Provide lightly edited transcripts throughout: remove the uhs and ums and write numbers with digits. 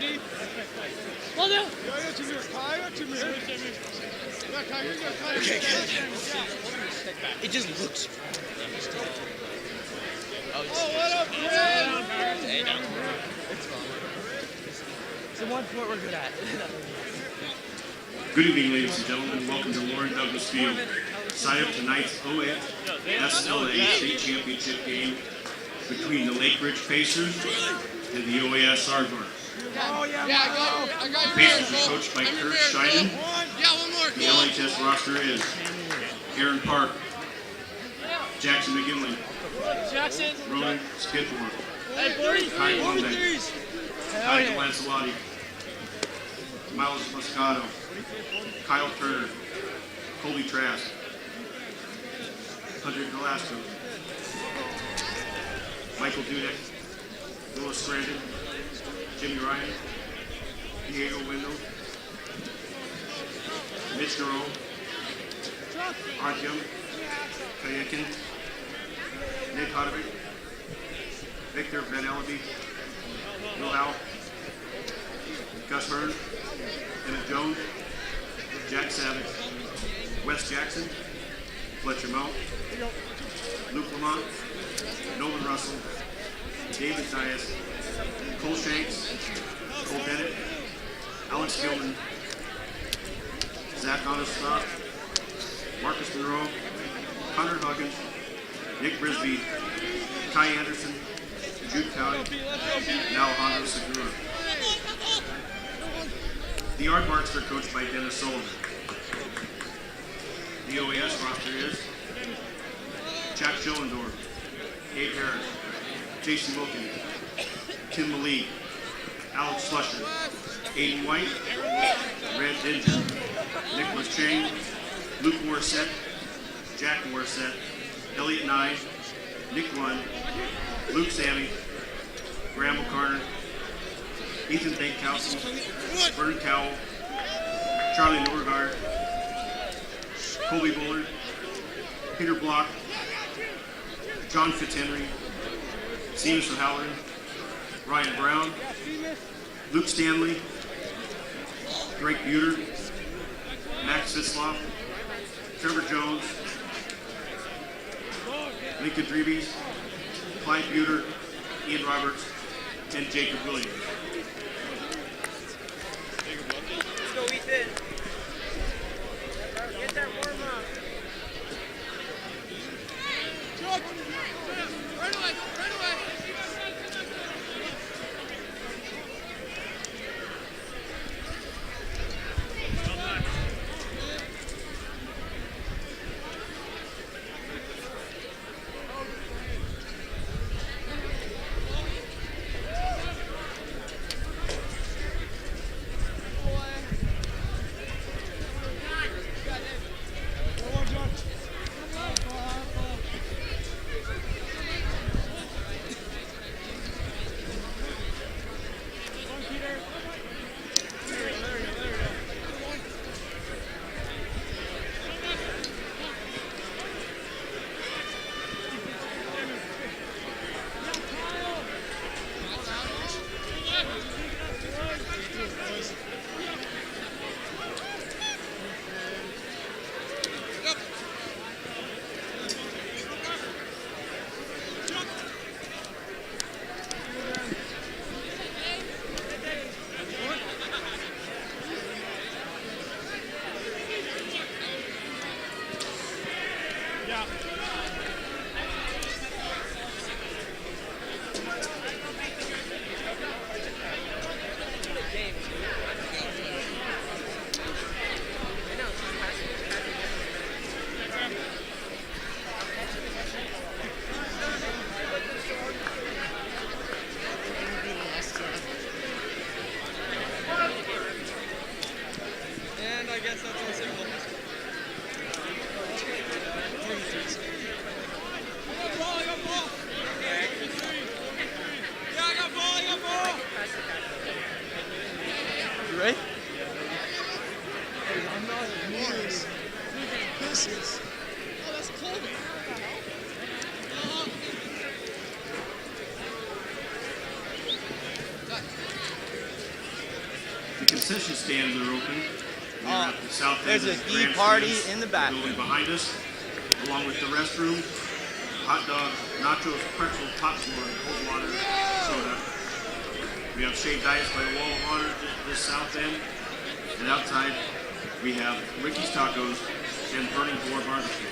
Okay, good. It just looks. Oh, what up, man? Hey, no. It's fine. It's the one sport we're good at. Good evening, ladies and gentlemen. Welcome to Warren Douglas Field. Site of tonight's OHSLA state championship game between the Lakeridge Pacers and the OES Aardvarks. I got The Pacers are coached by Kurt Steinen. The LHS roster is Aaron Park, Jackson Mckinley, Ronan Skidmore, Kai Lundbeck, Kai Lancelot, Miles Moscato, Kyle Turner, Colby Trask, Hunter Galasco, Michael Dudek, Willis Scranton, Jimmy Ryan, Diego Wendell, Mitch Jerome, Anthem, Kayakin, Nick Hodovic, Victor Van Ellaby, Will Howe, Gus Hearn, Emmett Jones, Jack Savage, Wes Jackson, Fletcher Mount, Luke Lamont, Nolan Russell, David Dias, Cole Shanks, Cole Bennett, Alex Gilman, Zach Onostock, Marcus Monroe, Connor Huggins, Nick Brisby, Kai Anderson, Jude County, and Alejandro Segura. The Aardvarks are coached by Dennis Sullivan. The OES roster is Jack Schillendorf, Gabe Harris, Jason Wilkin, Tim Malik, Alex Slusher, Aiden White, Red Dinger, Nicholas Chang, Luke Morissette, Jack Morissette, Elliot Nye, Nick Lund, Luke Sammy, Graham O'Connor, Ethan Bankhouse, Vernon Cowell, Charlie Norgard, Colby Bullard, Peter Block, John Fitzhenry, Seamus O'Halloran, Ryan Brown, Luke Stanley, Drake Buter, Max Sislov, Trevor Jones, Lincoln Dreebies, Clyde Buter, Ian Roberts, and Jacob Williams. Let's go, Ethan. Get that warm up. Right away, right away. concession stands are open. We're at the south end There's of a the tea grandstands, party in the back. building behind us, along with the restroom, hot dogs, nachos, pretzels, popcorn, cold water, soda. We have shaved ice by the wall of honor at this south end. And outside, we have Ricky's Tacos and Burning Board Barbecue.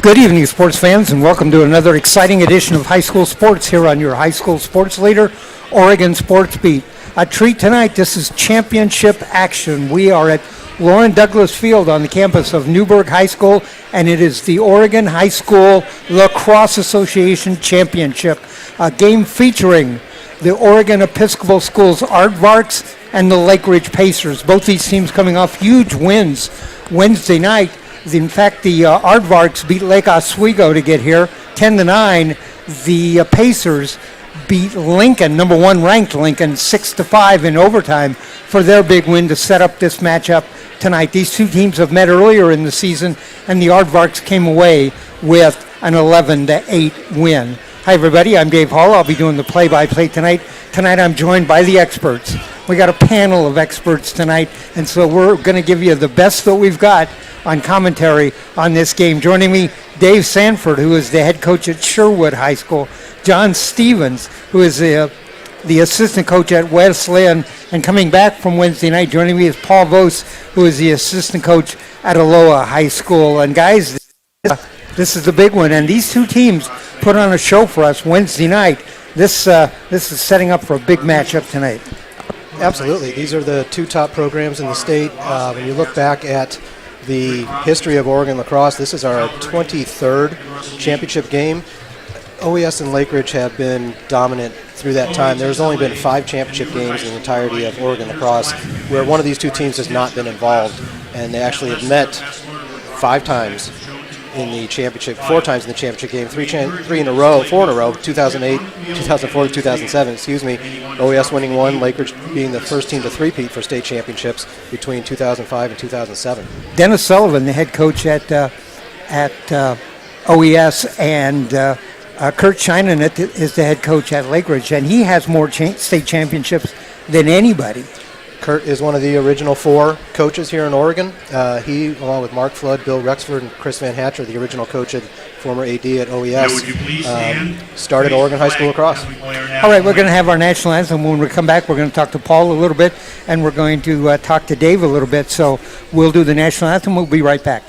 Good evening, sports fans, and welcome to another exciting edition of High School Sports here on your High School Sports Leader, Oregon Sports Beat. A treat tonight, this is championship action. We are at Lauren Douglas Field on the campus of Newberg High School, and it is the Oregon High School Lacrosse Association Championship, a game featuring the Oregon Episcopal Schools Aardvarks and the Lakeridge Pacers. Both these teams coming off huge wins Wednesday night. In fact, the Aardvarks beat Lake Oswego to get here, 10-9. The Pacers beat Lincoln, number one ranked Lincoln, 6-5 in overtime for their big win to set up this matchup tonight. These two teams have met earlier in the season, and the Aardvarks came away with an 11-8 win. Hi, everybody. I'm Dave Hall. I'll be doing the play-by-play tonight. Tonight, I'm joined by the experts. We got a panel of experts tonight, and so we're going to give you the best that we've got on commentary on this game. Joining me, Dave Sanford, who is the head coach at Sherwood High School. John Stevens, who is the assistant coach at Wesleyan, and coming back from Wednesday night. Joining me is Paul Voas, who is the assistant coach at Aloha High School. And guys, this is the big one, and these two teams put on a show for us Wednesday night. This is setting up for a big matchup tonight. Absolutely. These are the two top programs in the state. When you look back at the history of Oregon lacrosse, this is our 23rd championship game. OES and Lakeridge have been dominant through that time. There's only been 5 championship games in the entirety of Oregon lacrosse where one of these two teams has not been involved, and they actually have met 5 times in the championship, 4 times in the championship game, 4 in a row, 2008, 2004, 2007, OES winning 1, Lakeridge being the first team to three-peat for state championships between 2005 and 2007. Dennis Sullivan, the head coach at OES, and Kurt Scheinen is the head coach at Lakeridge, and he has more state championships than anybody. Kurt is one of the original 4 coaches here in Oregon. He, along with Mark Flood, Bill Rexford, and Chris Van Hatcher, the original coach and former AD at OES, started Oregon High School lacrosse. All right, we're going to have our national anthem. When we come back, we're going to talk to Paul a little bit, and we're going to talk to Dave a little bit. So we'll do the national anthem. We'll be right back.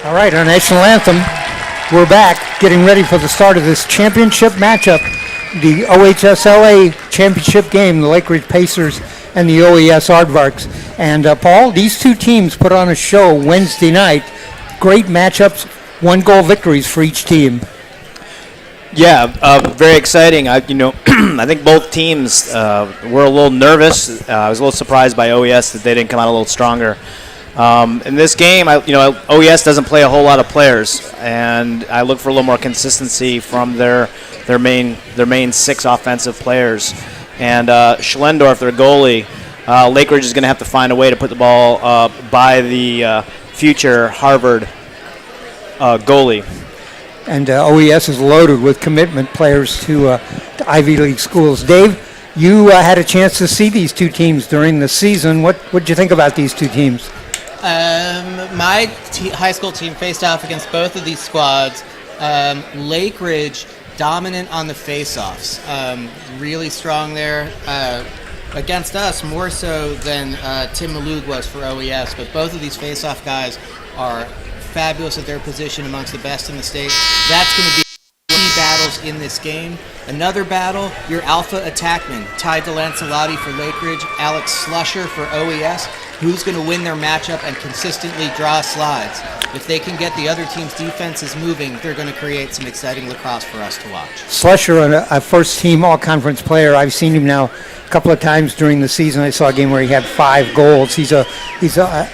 All right, our national anthem. We're back, getting ready for the start of this championship matchup, the OHSLA championship game, the Lakeridge Pacers and the OES Aardvarks. And Paul, these two teams put on a show Wednesday night. Great matchups, 1-goal victories for each team. Yeah, very exciting. I think both teams were a little nervous. I was a little surprised by OES that they didn't come out a little stronger. In this game, OES doesn't play a whole lot of players, and I look for a little more consistency from their main 6 offensive players. And Schlendorf, their goalie, Lakeridge is going to have to find a way to put the ball by the future Harvard goalie. And OES is loaded with commitment players to Ivy League schools. Dave, you had a chance to see these two teams during the season. What did you think about these two teams? My high school team faced off against both of these squads. Lakeridge dominant on the face-offs, really strong there against us, more so than Tim Malug was for OES. But both of these face-off guys are fabulous at their position, amongst the best in the state. That's going to be key battles in this game. Another battle, your alpha attackman, tied to Lancelot for Lakeridge, Alex Slusher for OES. Who's going to win their matchup and consistently draw slides? If they can get the other team's defenses moving, they're going to create some exciting lacrosse for us to watch. Slusher, a first-team all-conference player. I've seen him now a couple of times during the season. I saw a game where he had 5 goals. He's a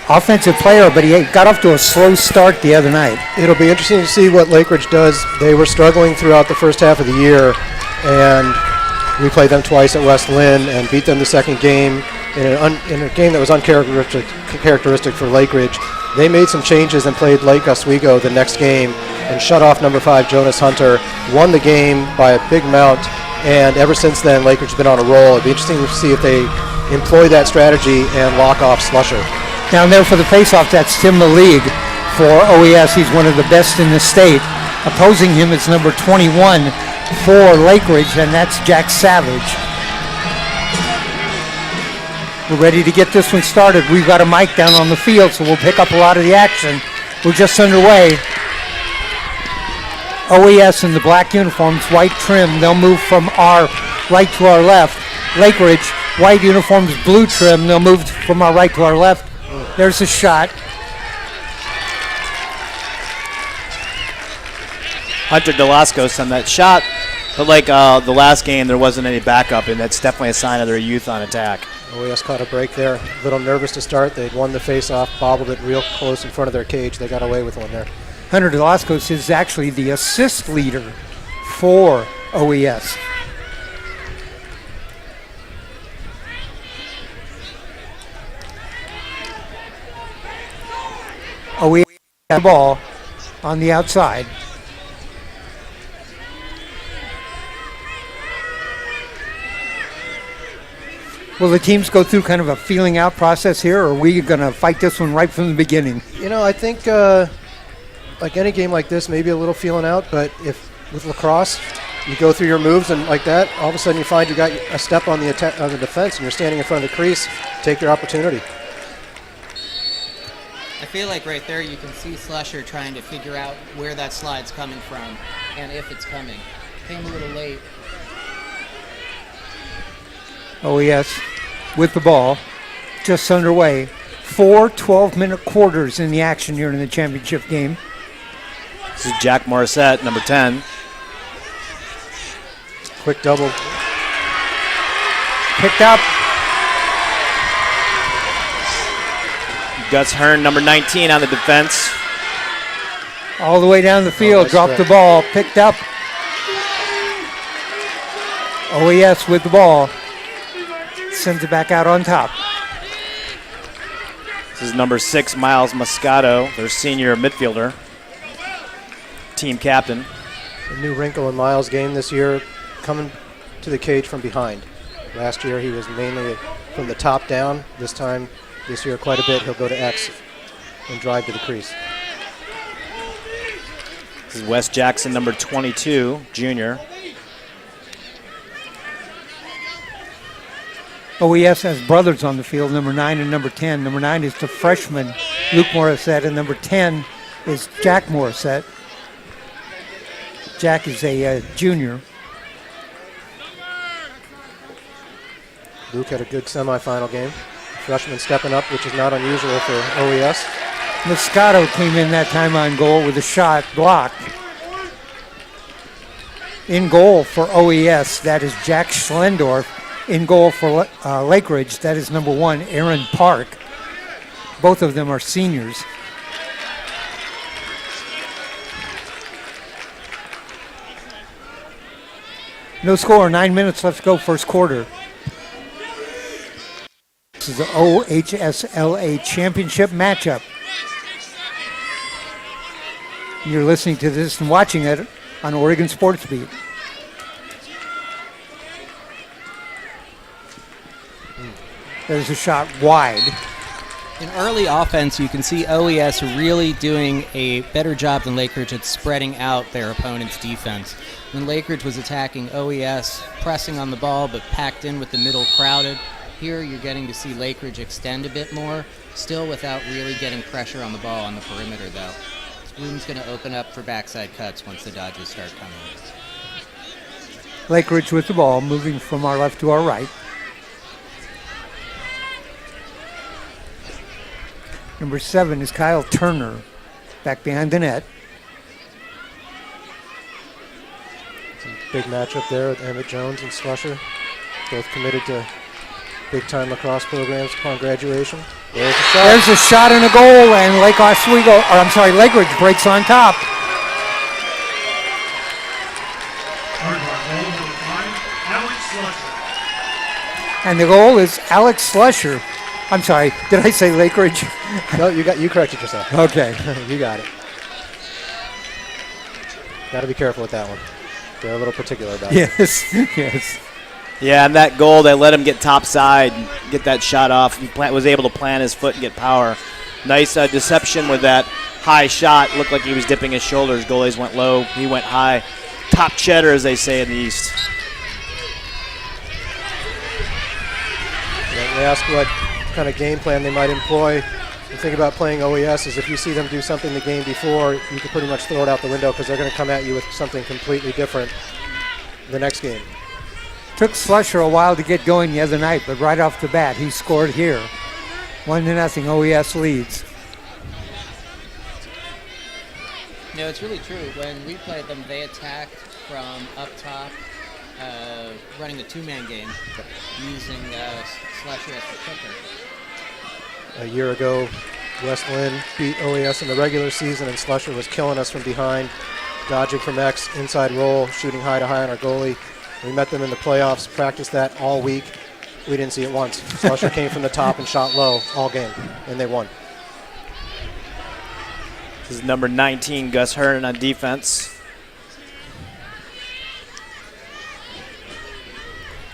offensive player, but he got off to a slow start the other night. It'll be interesting to see what Lakeridge does. They were struggling throughout the first half of the year, and we played them twice at West Lynn and beat them the second game in a game that was uncharacteristic for Lakeridge. They made some changes and played Lake Oswego the next game and shut off number 5 Jonas Hunter, won the game by a big amount, and ever since then Lakeridge's been on a roll. It'd be interesting to see if they employ that strategy and lock off Slusher. Down there for the faceoff, that's Tim the League for OES. He's one of the best in the state. Opposing him is number 21 for Lakeridge, and that's Jack Savage. We're ready to get this one started. We've got a mic down on the field, so we'll pick up a lot of the action. We're just underway. OES in the black uniforms, white trim. They'll move from our right to our left. Lakeridge, white uniforms, blue trim. They'll move from our right to our left. There's a shot. Hunter Delascos on that shot, but like the last game, there wasn't any backup, and that's definitely a sign of their youth on attack. OES caught a break there. A little nervous to start. They'd won the face-off, bobbled it real close in front of their cage. They got away with one there. Hunter Delascos is actually the assist leader for OES. OES has the ball on the outside. Will the teams go through kind of a feeling out process here, or are we going to fight this one right from the beginning? You know, I think like any game like this, maybe a little feeling out, but if with lacrosse, you go through your moves and like that, all of a sudden you find you got a step on the defense and you're standing in front of the crease, take your opportunity. I feel like right there you can see Slusher trying to figure out where that slide's coming from and if it's coming. Came a little late. OES with the ball, just underway. 4 12-minute quarters in the action here in the championship game. This is Jack Morissette, number 10. Quick double. Picked up. Gus Hearn, number 19 on the defense. All the way down the field, nice dropped stretch. the ball, picked up. OES with the ball. Sends it back out on top. This is number 6, Miles Moscato, their senior midfielder, team captain. A new wrinkle in Miles' game this year, coming to the cage from behind. Last year he was mainly from the top down. This year quite a bit, he'll go to X and drive to the crease. This is Wes Jackson, number 22, junior. OES has brothers on the field, number 9 and number 10. Number 9 is the freshman, Luke Morissette, and number 10 is Jack Morissette. Jack is a junior. Luke had a good semifinal game. Freshman stepping up, which is not unusual for OES. Moscato came in that time on goal with a shot blocked. In goal for OES, that is Jack Schlendorf. In goal for Lakeridge, that is number 1, Aaron Park. Both of them are seniors. No score, 9 minutes left to go, first quarter. This is the OHSLA championship matchup. You're listening to this and watching it on Oregon Sports Beat. There's a shot wide. In early offense, you can see OES really doing a better job than Lakeridge at spreading out their opponent's defense. When Lakeridge was attacking, OES pressing on the ball but packed in with the middle crowded. Here you're getting to see Lakeridge extend a bit more, still without really getting pressure on the ball on the perimeter though. room's going to open up for backside cuts once the dodges start coming. Lakeridge with the ball, moving from our left to our right. Number 7 is Kyle Turner, back behind the net. Big matchup there with Emmett Jones and Slusher, both committed to big-time lacrosse programs upon graduation. There's a shot. There's a shot and a goal, and Lake Oswego, or I'm sorry, Lakeridge breaks on top. And the goal is Alex Slusher. I'm sorry, did I say Lakeridge? No, you corrected yourself. Okay. You got it. Got to be careful with that one. They're a little particular about it. Yes, yes. Yeah, and that goal, they let him get topside, get that shot off. He was able to plant his foot and get power. Nice deception with that high shot. Looked like he was dipping his shoulders. Goalies went low. He went high. Top cheddar, as they say in the East. They ask what kind of game plan they might employ. The thing about playing OES is if you see them do something the game before, you can pretty much throw it out the window because they're going to come at you with something completely different the next game. Took Slusher a while to get going the other night, but right off the bat, he scored here. 1-0, OES leads. No, it's really true. When we played them, they attacked from up top, running a two-man game, using Slusher as the kicker. A year ago, West Lynn beat OES in the regular season, and Slusher was killing us from behind, dodging from X, inside roll, shooting high to high on our goalie. We met them in the playoffs, practiced that all week. We didn't see it once. Slusher came from the top and shot low all game, and they won. This is number 19, Gus Hearn on defense.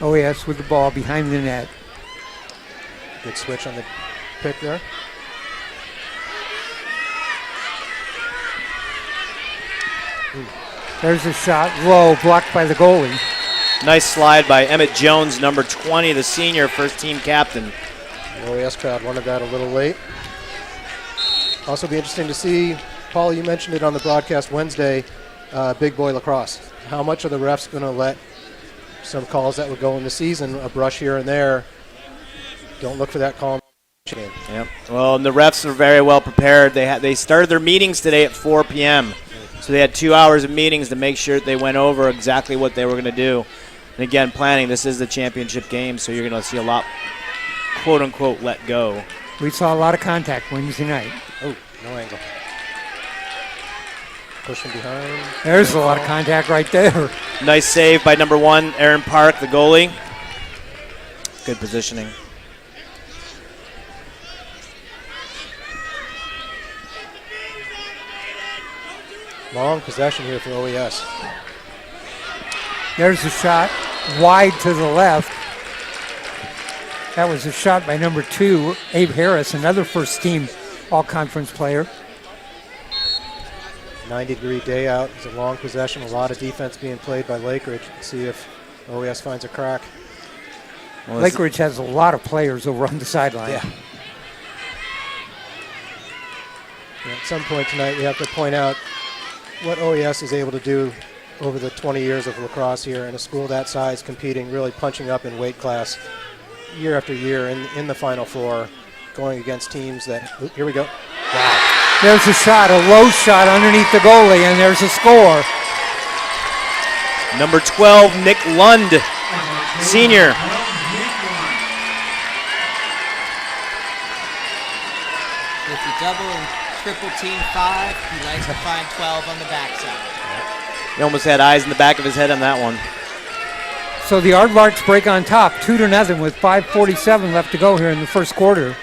OES with the ball behind the net. Good switch on the pick there. There's a shot low, blocked by the goalie. Nice slide by Emmett Jones, number 20, the senior, first-team captain. The OES crowd wanted that a little late. Also be interesting to see, Paul, you mentioned it on the broadcast Wednesday, big boy lacrosse. How much are the refs going to let some calls that would go in the season, a brush here and there? Don't look for that call in the game. Yep. Well, and the refs are very well prepared. They started their meetings today at 4 p.m., so they had 2 hours of meetings to make sure they went over exactly what they were going to do. And again, planning, this is the championship game, so you're going to see a lot, quote-unquote, let go. We saw a lot of contact Wednesday night. Oh, no angle. Pushing behind. There's a lot of contact right there. Nice save by number 1, Aaron Park, the goalie. Good positioning. Long possession here for OES. There's a shot wide to the left. That was a shot by number 2, Abe Harris, another first-team all-conference player. 90-degree day out. It's a long possession. A lot of defense being played by Lakeridge. Let's see if OES finds a crack. Well, Lakeridge has a lot of players over on the sideline. Yeah. At some point tonight, we have to point out what OES is able to do over the 20 years of lacrosse here in a school that size, competing, really punching up in weight class year after year in the Final Four, going against teams that, here we go. Wow. There's a shot, a low shot underneath the goalie, and there's a score. Number 12, Nick Lund, senior. If you double and triple team 5, he likes to find 12 on the backside. He almost had eyes in the back of his head on that one. So the Aardvarks break on top, 2-0 with 5:47 left to go here in the first quarter.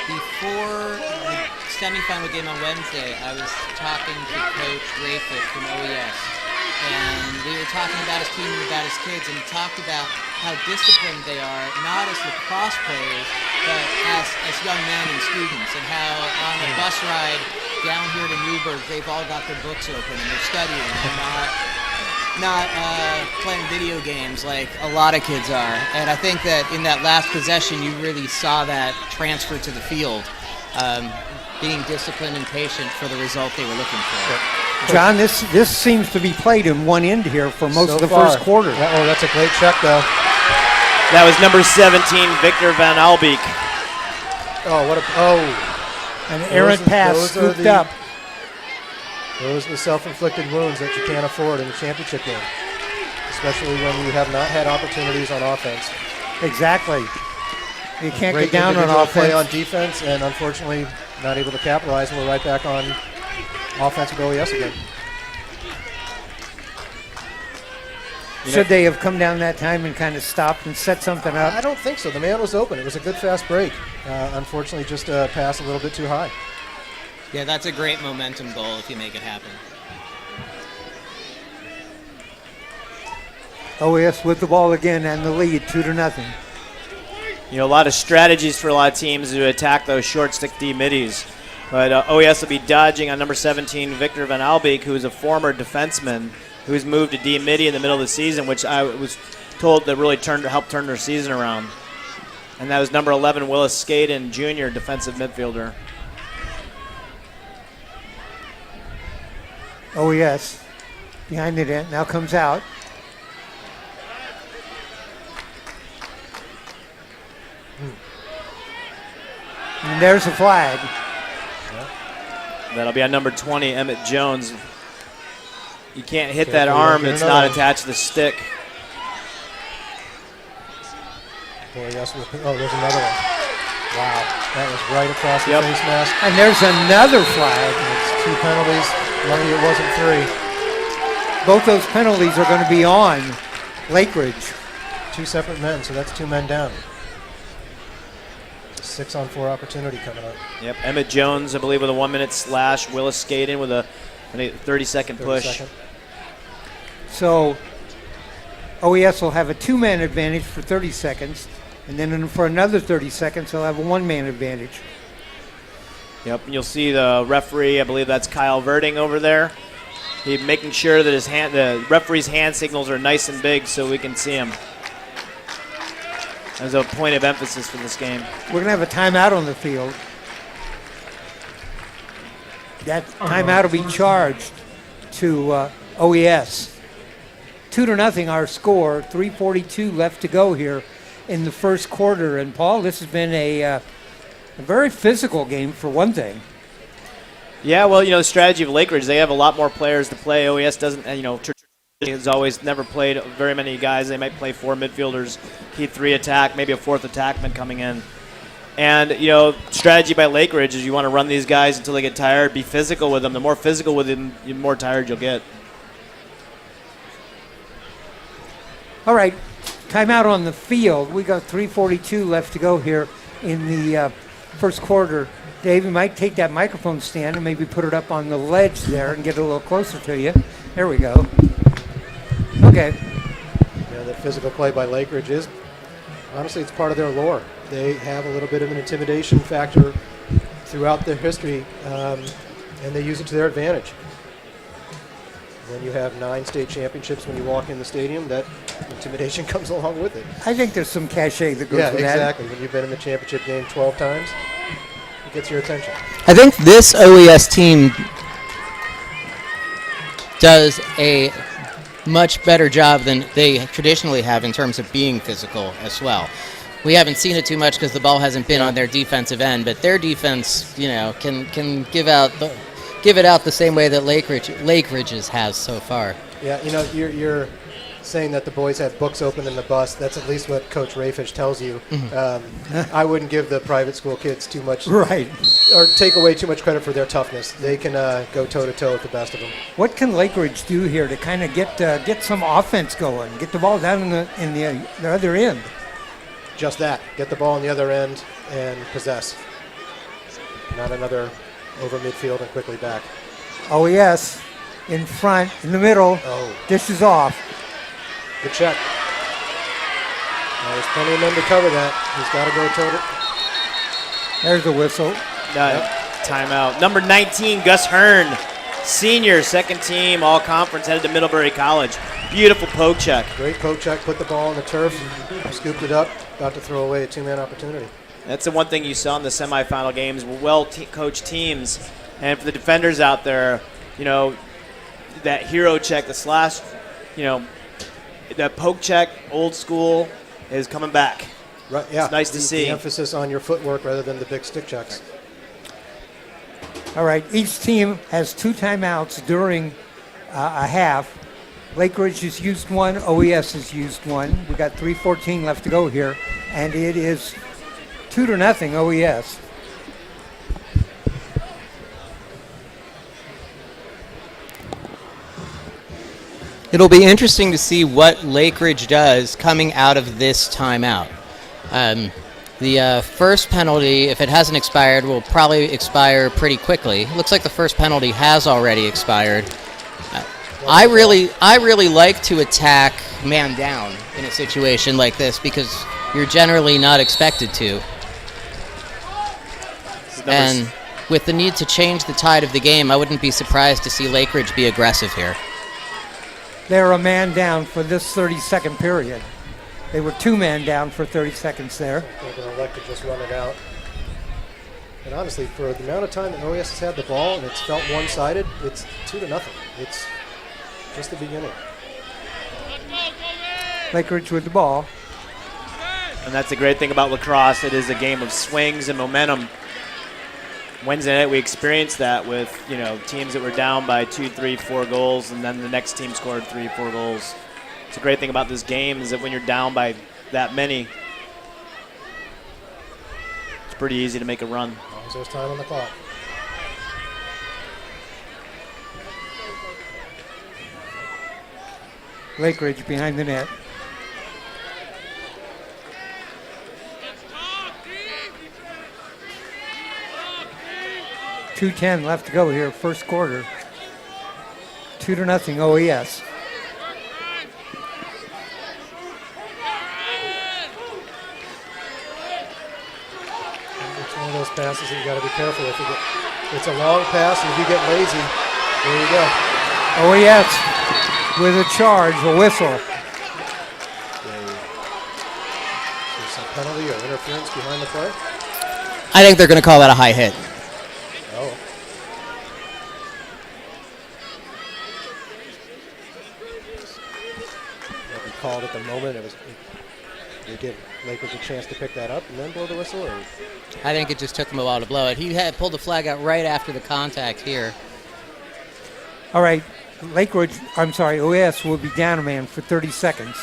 Before the semifinal game on Wednesday, I was talking to Coach Rayford from OES, and we were talking about his team and about his kids, and he talked about how disciplined they are, not as lacrosse players, but as young men and students, and how on a bus ride down here to Newberg, they've all got their books open and they're studying and not playing video games like a lot of kids are. And I think that in that last possession, you really saw that transfer to the field. being disciplined and patient for the result they were looking for. John, this seems to be played in one end here for most So of the far. first quarter. Oh, that's a great check, though. That was number 17, Victor Van Albeek. An errant pass scooped up. Those are the self-inflicted wounds that you can't afford in a championship game, especially when you have not had opportunities on offense. Exactly. You can't Great get down on individual play offense. on defense, and unfortunately not able to capitalize, and we're right back on offense with OES again. Should they have come down that time and kind of stopped and set something up? I don't think so. The man was open. It was a good fast break. Unfortunately, just a pass a little bit too high. Yeah, that's a great momentum goal if you make it happen. OES with the ball again and the lead, 2-0. You know, a lot of strategies for a lot of teams to attack those short stick D middies. But OES will be dodging on number 17, Victor Van Albeek, who is a former defenseman who's moved to D midi in the middle of the season, which I was told that really helped turn their season around. And that was number 11, Willis Skaden, junior defensive midfielder. OES behind the net, now comes out. And there's a flag. That'll be on number 20, Emmett Jones. You can't hit that arm that's not attached to the stick. There's another one. Wow, that was right across the face mask. And there's another flag. It's 2 penalties. Lucky it wasn't 3. Both those penalties are going to be on Lakeridge. 2 separate men, so that's 2 men down. 6-on-4 opportunity coming up. Yep, Emmett Jones, I believe, with a 1-minute slash. Willis Skaden with a 30-second push. So OES will have a 2-man advantage for 30 seconds, and then for another 30 seconds, they'll have a 1-man advantage. Yep, and you'll see the referee, I believe that's Kyle Verding over there. He's making sure that the referee's hand signals are nice and big so we can see him. As a point of emphasis for this game. We're going to have a timeout on the field. That timeout will be charged to OES. 2-0 our score, 3:42 left to go here in the first quarter. And Paul, this has been a very physical game for one thing. Yeah, well, the strategy of Lakeridge, they have a lot more players to play. OES doesn't, has always never played very many guys. They might play 4 midfielders, keep 3 attack, maybe a 4th attackman coming in. And, strategy by Lakeridge is you want to run these guys until they get tired, be physical with them. The more physical with them, the more tired you'll get. All right, timeout on the field. We got 3:42 left to go here in the first quarter. Dave, you might take that microphone stand and maybe put it up on the ledge there and get a little closer to you. There we go. Okay. Yeah, the physical play by Lakeridge is, honestly, it's part of their lore. They have a little bit of an intimidation factor throughout their history, and they use it to their advantage. When you have 9 state championships when you walk in the stadium, that intimidation comes along with it. I think there's some cachet that goes with that. Yeah, exactly. When you've been in the championship game 12 times, it gets your attention. I think this OES team does a much better job than they traditionally have in terms of being physical as well. We haven't seen it too much because the ball hasn't been on their defensive end, but their defense, can give it out the same way that Lakeridge's has so far. Yeah, you're saying that the boys had books open in the bus. That's at least what Coach Rayfish tells you. I wouldn't give the private school kids too much, right, or take away too much credit for their toughness. They can go toe-to-toe with the best of them. What can Lakeridge do here to kind of get some offense going, get the ball down in the other end? Just that. Get the ball on the other end and possess. Not another over midfield and quickly back. OES in front, in the middle. Oh. Dishes off. Good check. There's plenty of men to cover that. He's got to go toe-to. There's the whistle. Timeout. Number 19, Gus Hearn, senior, second team, all conference, headed to Middlebury College. Beautiful poke check. Great poke check. Put the ball on the turf, scooped it up. About to throw away a 2-man opportunity. That's the one thing you saw in the semifinal games, well-coached teams. And for the defenders out there, that hero check, the slash, that poke check, old school, is coming back. Right, yeah. It's nice to see. The emphasis on your footwork rather than the big stick checks. All right, each team has 2 timeouts during a half. Lakeridge has used 1, OES has used 1. We got 3:14 left to go here, and it is 2-0 OES. It'll be interesting to see what Lakeridge does coming out of this timeout. The first penalty, if it hasn't expired, will probably expire pretty quickly. Looks like the first penalty has already expired. I really like to attack man down in a situation like this because you're generally not expected to. And with the need to change the tide of the game, I wouldn't be surprised to see Lakeridge be aggressive here. They're a man down for this 30-second period. They were 2 man down for 30 seconds there. They're going to elect to just run it out. And honestly, for the amount of time that OES has had the ball and it's felt one-sided, it's 2-0. It's just the beginning. Lakeridge with the ball. And that's the great thing about lacrosse. It is a game of swings and momentum. Wednesday night we experienced that with teams that were down by 2, 3, 4 goals, and then the next team scored 3, 4 goals. It's a great thing about this game is that when you're down by that many, it's pretty easy to make a run. As long as there's time on the clock. Lakeridge behind the net. .210 left to go here, first quarter. 2-0 OES. It's one of those passes that you got to be careful with. It's a long pass, and if you get lazy, there you go. OES with a charge, a whistle. There's some penalty or interference behind the play. I think they're going to call that a high hit. Oh. What we called at the moment, they give Lakers a chance to pick that up and then blow the whistle? Or? I think it just took him a while to blow it. He had pulled the flag out right after the contact here. All right, OES will be down a man for 30 seconds.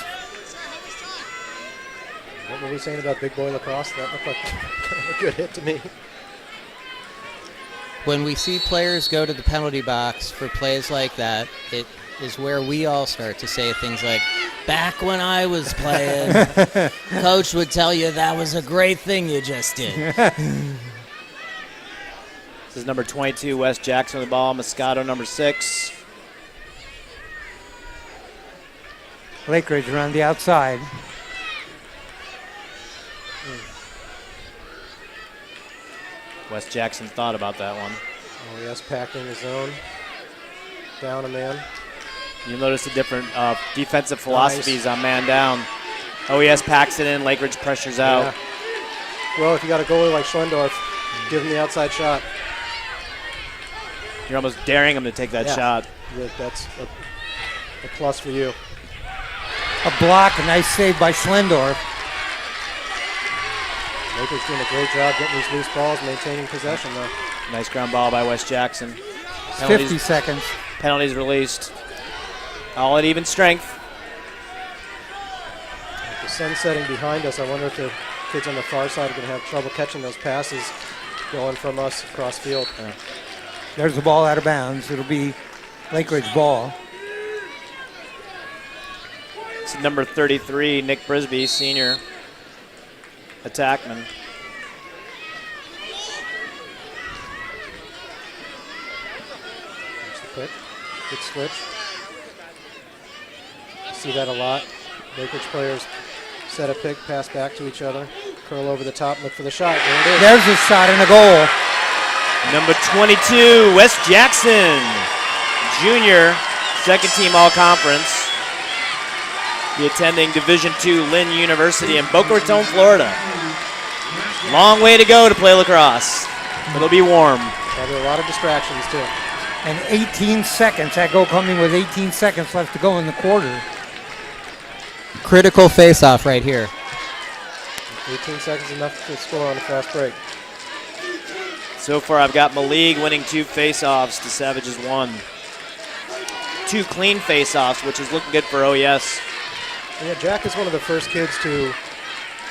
What were we saying about big boy lacrosse? That looked like kind of a good hit to me. When we see players go to the penalty box for plays like that, it is where we all start to say things like, back when I was playing, coach would tell you that was a great thing you just did. This is number 22, Wes Jackson with the ball. Moscato, number 6. Lakeridge around the outside. Wes Jackson thought about that one. OES packing his zone. Down a man. You'll notice the different defensive philosophies on man down. OES packs it in, Lakeridge pressures out. Yeah. Well, if you got a goalie like Schlendorf, give him the outside shot. You're almost daring him to take that shot. That's a plus for you. A block, a nice save by Schlendorf. Lakers doing a great job getting these loose balls, maintaining possession, though. Nice ground ball by Wes Jackson. 50 seconds. Penalties released. All at even strength. With the sun setting behind us, I wonder if the kids on the far side are going to have trouble catching those passes going from us across field. There's the ball out of bounds. It'll be Lakeridge ball. It's number 33, Nick Brisby, senior. Attackman. There's the pick. Good switch. See that a lot. Lakeridge players set a pick, pass back to each other, curl over the top, look for the shot. There it is. There's a shot and a goal. Number 22, Wes Jackson, junior, second team all-conference. Be attending Division II Lynn University in Boca Raton, Florida. Long way to go to play lacrosse. It'll be warm. Probably a lot of distractions, too. And 18 seconds. That goal coming with 18 seconds left to go in the quarter. Critical face-off right here. 18 seconds enough to score on a fast break. So far, I've got Malik winning 2 face-offs to Savage's 1. 2 clean face-offs, which is looking good for OES. Yeah, Jack is one of the first kids to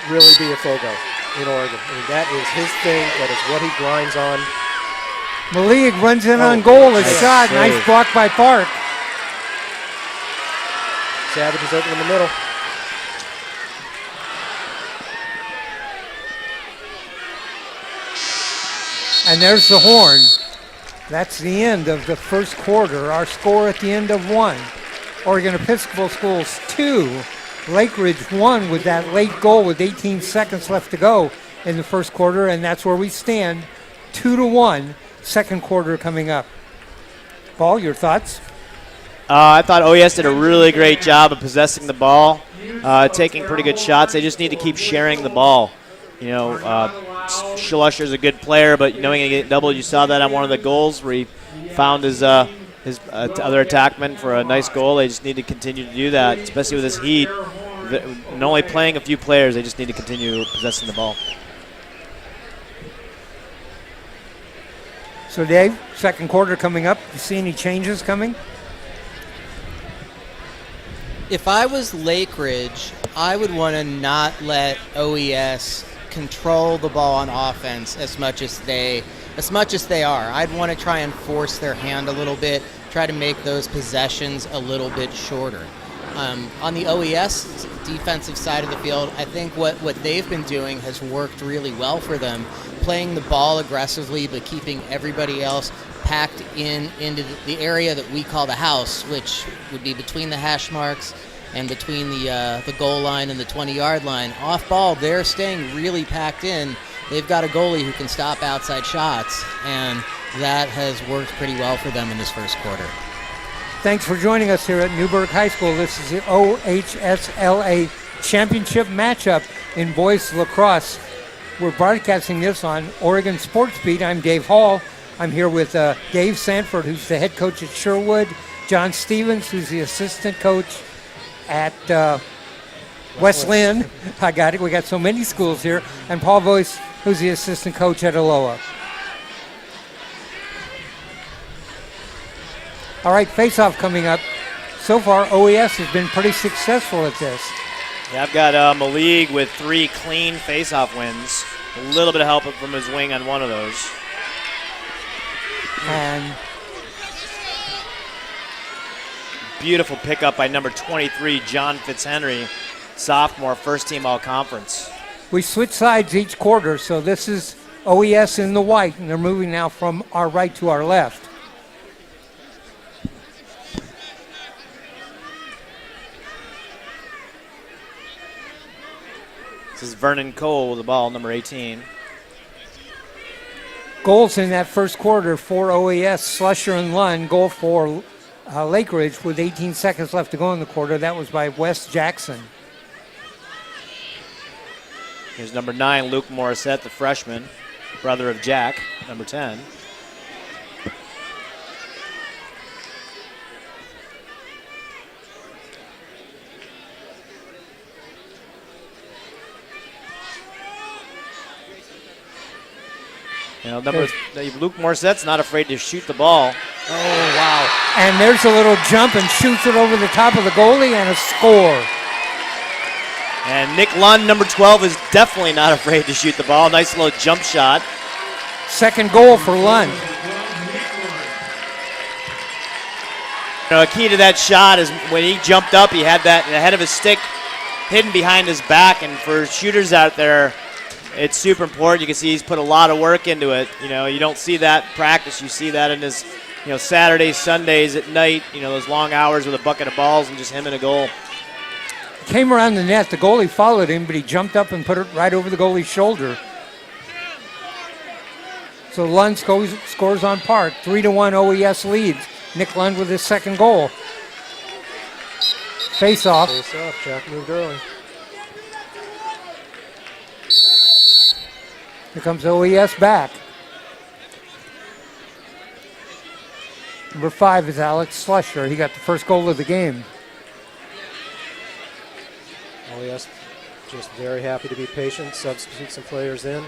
really be a Fogo in Oregon. I mean, that is his thing. That is what he grinds on. Malik runs in on goal. A shot. save. Nice block by Park. Savage is open in the middle. And there's the horn. That's the end of the first quarter. Our score at the end of 1. Oregon Episcopal Schools 2. Lakeridge 1 with that late goal with 18 seconds left to go in the first quarter. And that's where we stand. 2-1. Second quarter coming up. Paul, your thoughts? I thought OES did a really great job of possessing the ball, taking pretty good shots. They just need to keep sharing the ball. You know, Slusher's a good player, but knowing he get doubled, you saw that on one of the goals where he found his other attackman for a nice goal. They just need to continue to do that, especially with this heat. And only playing a few players, they just need to continue possessing the ball. So, Dave, second quarter coming up. You see any changes coming? If I was Lakeridge, I would want to not let OES control the ball on offense as much as they are. I'd want to try and force their hand a little bit, try to make those possessions a little bit shorter. On the OES defensive side of the field, I think what they've been doing has worked really well for them, playing the ball aggressively but keeping everybody else packed into the area that we call the house, which would be between the hash marks and between the goal line and the 20-yard line. Off ball, they're staying really packed in. They've got a goalie who can stop outside shots, and that has worked pretty well for them in this first quarter. Thanks for joining us here at Newberg High School. This is the OHSLA championship matchup in boys lacrosse. We're broadcasting this on Oregon Sports Beat. I'm Dave Hall. I'm here with Dave Sanford, who's the head coach at Sherwood, John Stevens, who's the assistant coach at West Lynn. I got it. We got so many schools here. And Paul Voas, who's the assistant coach at Aloha. All right, face-off coming up. So far, OES has been pretty successful at this. Yeah, I've got Malik with 3 clean face-off wins. A little bit of help from his wing on one of those. And beautiful pickup by number 23, John Fitzhenry, sophomore, first team all-conference. we switch sides each quarter, so this is OES in the white, and they're moving now from our right to our left. This is Vernon Cole with the ball, number 18. Goals in that first quarter for OES, Slusher and Lund. Goal for Lakeridge with 18 seconds left to go in the quarter. That was by Wes Jackson. Here's number 9, Luke Morissette, the freshman, brother of Jack, number 10. You know, Luke Morissette's not afraid to shoot the ball. Oh, wow. And there's a little jump and shoots it over the top of the goalie and a score. And Nick Lund, number 12, is definitely not afraid to shoot the ball. Nice little jump shot. Second goal for Lund. You know, a key to that shot is when he jumped up, he had that ahead of his stick hidden behind his back. And for shooters out there, it's super important. You can see he's put a lot of work into it. You know, you don't see that in practice. You see that in his, Saturdays, Sundays at night, those long hours with a bucket of balls and just him in a goal. Came around the net. The goalie followed him, but he jumped up and put it right over the goalie's shoulder. So Lund scores on Park. 3-1 OES leads. Nick Lund with his second goal. Face-off. Face-off. Jack moved early. Here comes OES back. Number 5 is Alex Slusher. He got the first goal of the game. OES just very happy to be patient, substitute some players in.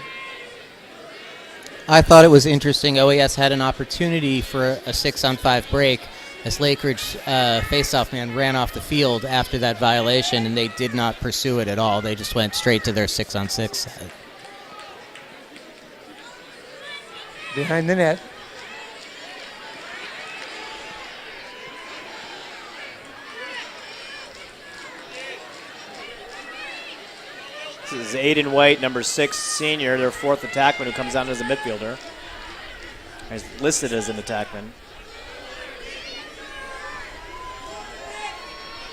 I thought it was interesting. OES had an opportunity for a 6-on-5 break as Lakeridge faceoff man ran off the field after that violation, and they did not pursue it at all. They just went straight to their 6-on-6. Behind the net. This is Aiden White, number 6 senior, their 4th attackman, who comes down as a midfielder. He's listed as an attackman.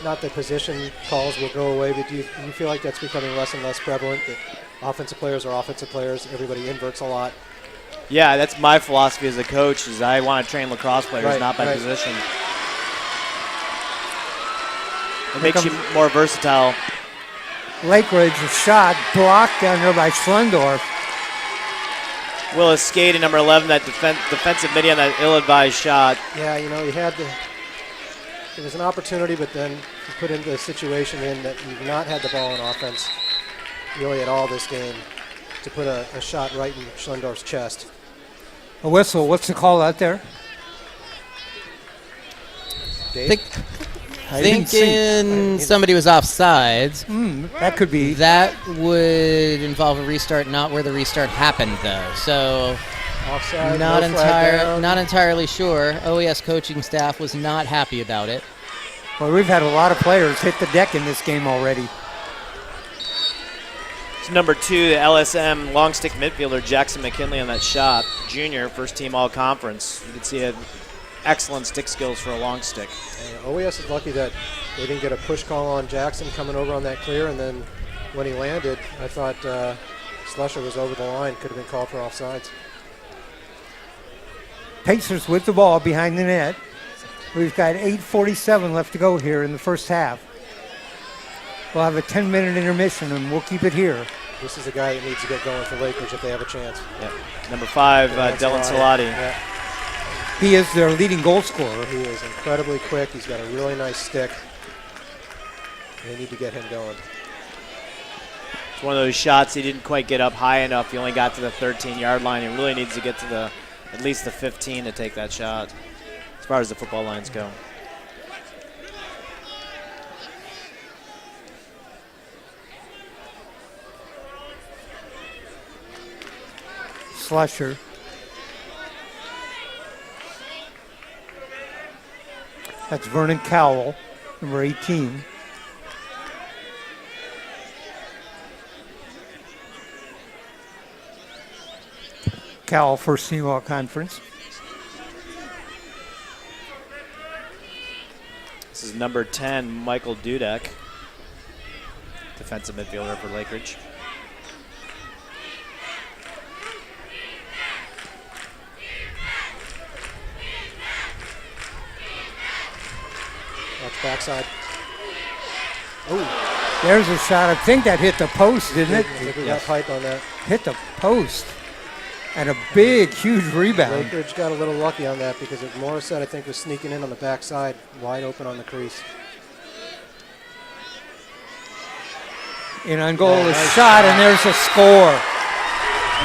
Not that position calls will go away, but do you feel like that's becoming less and less prevalent, that offensive players are offensive players, everybody inverts a lot? Yeah, that's my philosophy as a coach, is I want to train lacrosse players, not by position. It makes you more versatile. Lakeridge, a shot blocked down there by Schlendorf. Willis skating, number 11, that defensive midi on that ill-advised shot. Yeah, you know, it was an opportunity, but then you put into a situation in that you've not had the ball in offense really at all this game to put a shot right in Schlendorf's chest. A whistle. What's the call out there? Dave? Thinking somebody was offsides. That could be. That would involve a restart, not where the restart happened, though. So, offside, not no entirely sure. OES coaching staff was not happy about it. Well, we've had a lot of players hit the deck in this game already. It's number 2, the LSM long stick midfielder, Jackson Mckinley on that shot. Junior, first team all-conference. You can see it. Excellent stick skills for a long stick. And OES is lucky that they didn't get a push call on Jackson coming over on that clear, and then when he landed, I thought Slusher was over the line, could have been called for offsides. Pacers with the ball behind the net. We've got 8:47 left to go here in the first half. We'll have a 10-minute intermission, and we'll keep it here. This is a guy that needs to get going for Lakeridge if they have a chance. Yep. Number 5, Dylan Salati. Yeah. He is their leading goal scorer. He is incredibly quick. He's got a really nice stick. They need to get him going. It's one of those shots he didn't quite get up high enough. He only got to the 13-yard line. He really needs to get to at least the 15 to take that shot, as far as the football lines go. Slusher. That's Vernon Cowell, number 18. Cowell, first team all conference. This is number 10, Michael Dudek, defensive midfielder for Lakeridge. Watch backside. Oh, there's a shot. I think that hit the post, didn't it? Look at that pipe on that. Hit the post. And a big, huge rebound. Lakeridge got a little lucky on that because Morissette, I think, was sneaking in on the backside, wide open on the crease. In on goal, a shot, and there's a score.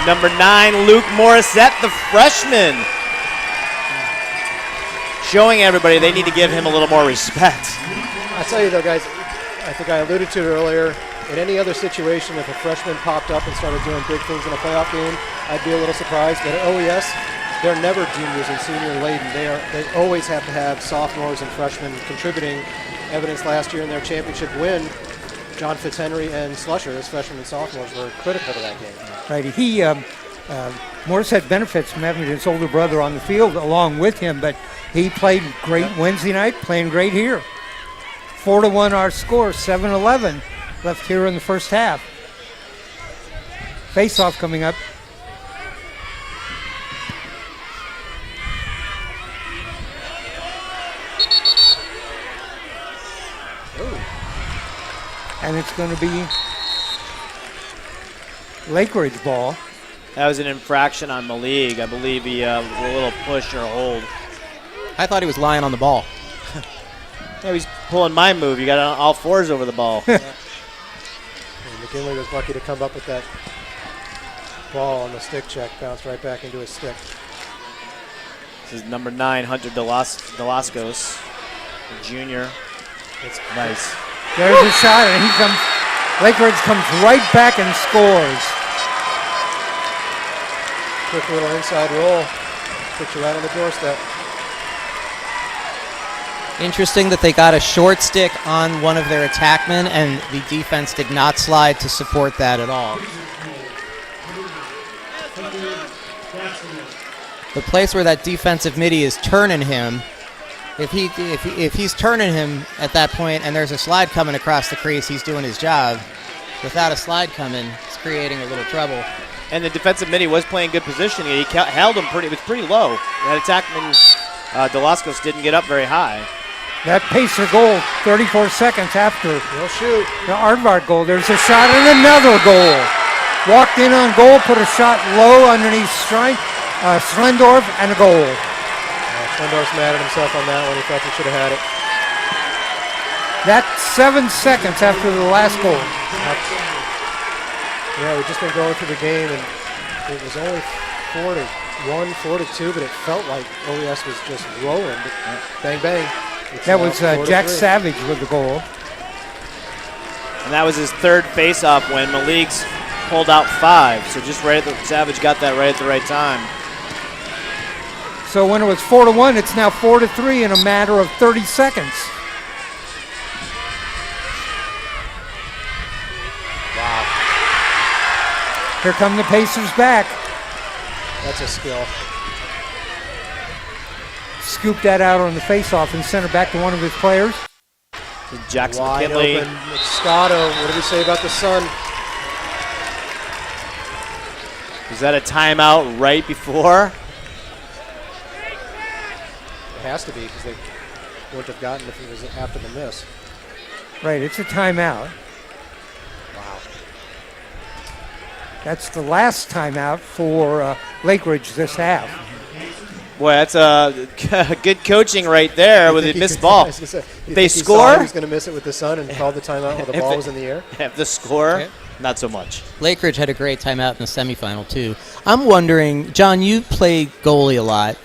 Number 9, Luke Morissette, the freshman. Showing everybody they need to give him a little more respect. I tell you though, guys, I think I alluded to it earlier. In any other situation, if a freshman popped up and started doing big things in a playoff game, I'd be a little surprised. But at OES, they're never juniors and senior laden. They always have to have sophomores and freshmen contributing. Evidence last year in their championship win, John Fitzhenry and Slusher, as freshmen and sophomores, were critical to that game. Right. Morissette benefits from having his older brother on the field along with him, but he played great Wednesday night, playing great here. 4-1 our score, 7-11 left here in the first half. Face-off coming up. And it's going to be Lakeridge ball. That was an infraction on Malik. I believe he a little push or hold. I thought he was lying on the ball. Yeah, he's pulling my move. You got on all fours over the ball. Mckinley was lucky to come up with that ball on the stick check, bounced right back into his stick. This is number 9, Hunter Delascos, junior. It's nice. There's a shot, and Lakeridge comes right back and scores. Quick little inside roll, puts you right on the doorstep. Interesting that they got a short stick on one of their attackmen, and the defense did not slide to support that at all. The place where that defensive midi is turning him, if he's turning him at that point and there's a slide coming across the crease, he's doing his job. Without a slide coming, it's creating a little trouble. And the defensive midi was playing good position. He held him it was pretty low. That attackman, Delascos, didn't get up very high. That Pacer goal, 34 seconds after He'll shoot. the Aardvark goal. There's a shot and another goal. Walked in on goal, put a shot low underneath Schlendorf, and a goal. Schlendorf's mad at himself on that one. He felt he should have had it. That's 7 seconds after the last goal. Yeah, we've just been going through the game, and it was only 4-1, 4-2, but it felt like OES was just rolling. But bang, bang. That was Jack Savage with the goal. And that was his third face-off when Malik's pulled out 5. So just Savage got that right at the right time. So when it was 4-1, it's now 4-3 in a matter of 30 seconds. Wow. Here come the Pacers back. That's a skill. Scooped that out on the face-off and sent it back to one of his players. Jackson Wide McKinley. open. Moscato. What did he say about the sun? Was that a timeout right before? It has to be, because they wouldn't have gotten if it was after the miss. Right, it's a timeout. Wow. That's the last timeout for Lakeridge this half. Boy, that's good coaching right there with a missed ball. They score? He was going to miss it with the sun and called the timeout while the ball was in the air. If the score, not so much. Lakeridge had a great timeout in the semifinal, too. I'm wondering, John, you played goalie a lot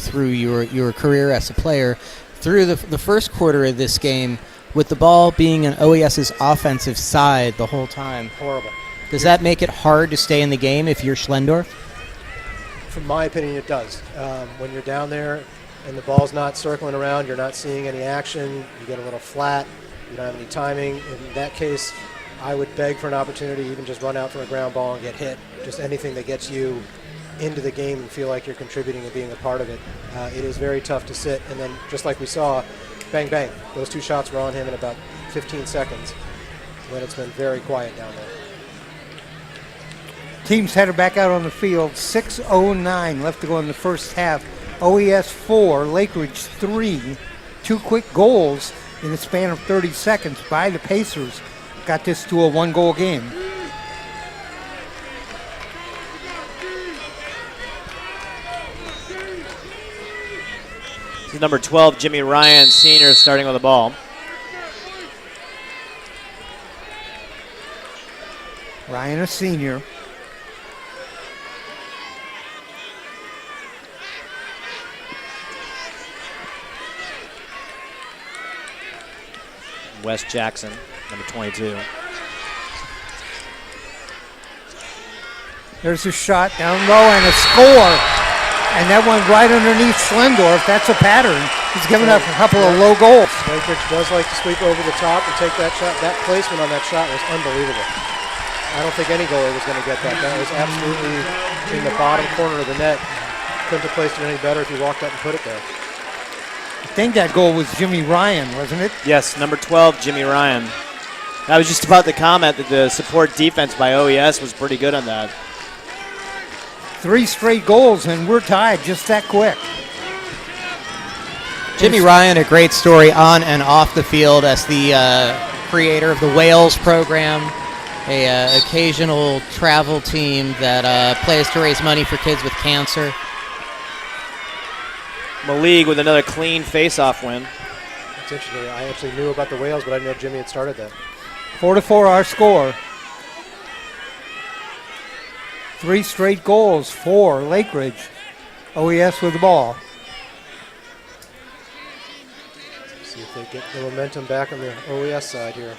through your career as a player. Through the first quarter of this game, with the ball being on OES's offensive side the whole time. Horrible. Does that make it hard to stay in the game if you're Schlendorf? From my opinion, it does. When you're down there and the ball's not circling around, you're not seeing any action, you get a little flat, you don't have any timing. In that case, I would beg for an opportunity, even just run out for a ground ball and get hit. Just anything that gets you into the game and feel like you're contributing and being a part of it. It is very tough to sit, and then just like we saw, bang, bang. Those 2 shots were on him in about 15 seconds when it's been very quiet down there. Teams headed back out on the field. 6:09 left to go in the first half. OES 4, Lakeridge 3. 2 quick goals in the span of 30 seconds by the Pacers got this to a 1-goal game. This is number 12, Jimmy Ryan, senior, starting with the ball. Ryan, a senior. Wes Jackson, number 22. There's a shot down low and a score. And that went right underneath Schlendorf. That's a pattern. He's given up a couple of low goals. Lakeridge does like to sweep over the top and take that shot. That placement on that shot was unbelievable. I don't think any goalie was going to get that. That was absolutely in the bottom corner of the net. Couldn't have placed it any better if he walked up and put it there. I think that goal was Jimmy Ryan, wasn't it? Yes, number 12, Jimmy Ryan. I was just about to comment that the support defense by OES was pretty good on that. 3 straight goals, and we're tied just that quick. Jimmy Ryan, a great story on and off the field as the creator of the Wales program. a occasional travel team that plays to raise money for kids with cancer. Malik with another clean face-off win. It's interesting. I actually knew about the Whales, but I didn't know Jimmy had started that. 4-4 our score. 3 straight goals for Lakeridge. OES with the ball. See if they get the momentum back on the OES side here.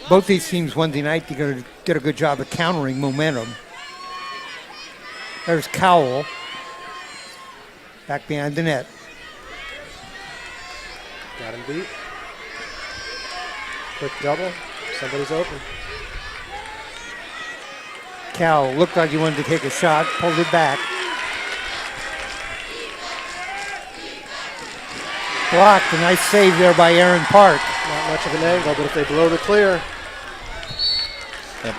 Both these teams Wednesday night did a good job of countering momentum. There's Cowell back behind the net. Got him beat. Quick double. Somebody's open. Cowell looked like he wanted to take a shot, pulled it back. Blocked. A nice save there by Aaron Park. Not much of an angle, but if they blow the clear. Yep.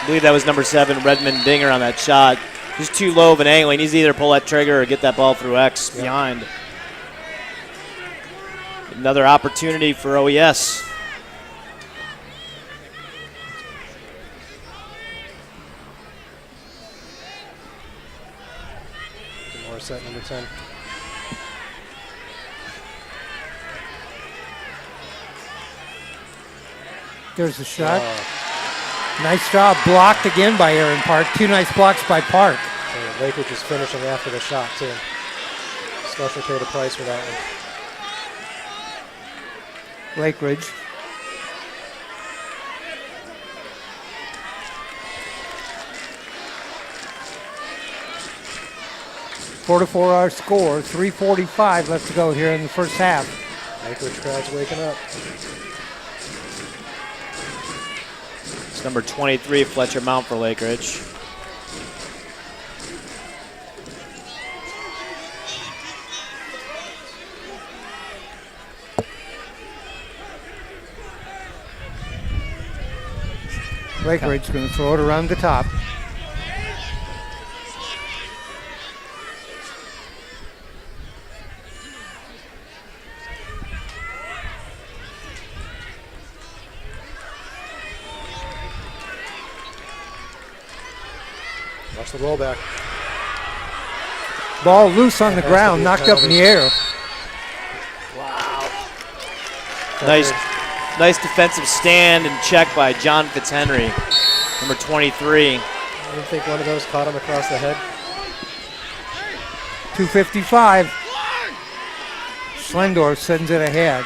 I believe that was number 7, Redmond Dinger on that shot. Just too low of an angle. He needs to either pull that trigger or get that ball through X behind. Another opportunity for OES. More set number 10. There's the shot. Nice job. Blocked again by Aaron Park. 2 nice blocks by Park. So Lakeridge is finishing after the shot, too. Slusher paid a price for that one. Lakeridge. Four to 4 our score. 3:45 left to go here in the first half. Lakeridge crowd's waking up. It's number 23, Fletcher Mount for Lakeridge. Lakeridge's going to throw it around the top. Watch the rollback. Ball loose on the ground, knocked up in the air. Wow. Nice defensive stand and check by John Fitzhenry, number 23. I didn't think one of those caught him across the head. 2:55. Schlendorf sends it ahead.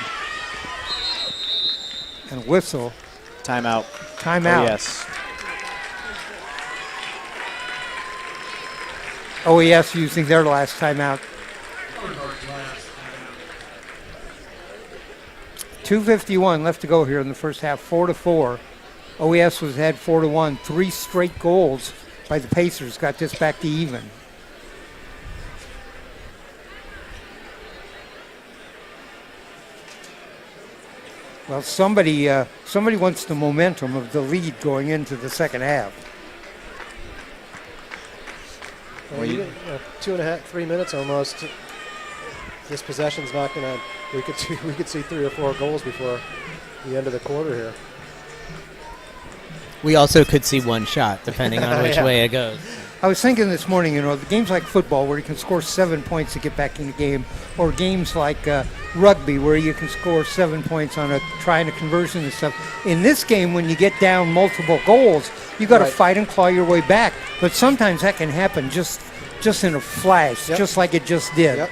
And whistle. Timeout. Timeout. Yes. OES using their last timeout. 2:51 left to go here in the first half. 4-4. OES was ahead 4-1. 3 straight goals by the Pacers got this back to even. Well, somebody wants the momentum of the lead going into the second half. Well, 2.5, 3 minutes almost. This possession's not gonna. We could see 3 or 4 goals before the end of the quarter here. We also could see one shot, depending on which way it goes. I was thinking this morning, the games like football where you can score 7 points to get back in the game, or games like rugby where you can score 7 points on trying a conversion and stuff. In this game, when you get down multiple goals, you got to fight and claw your way back. But sometimes that can happen just in a flash, just like it just did. Yep.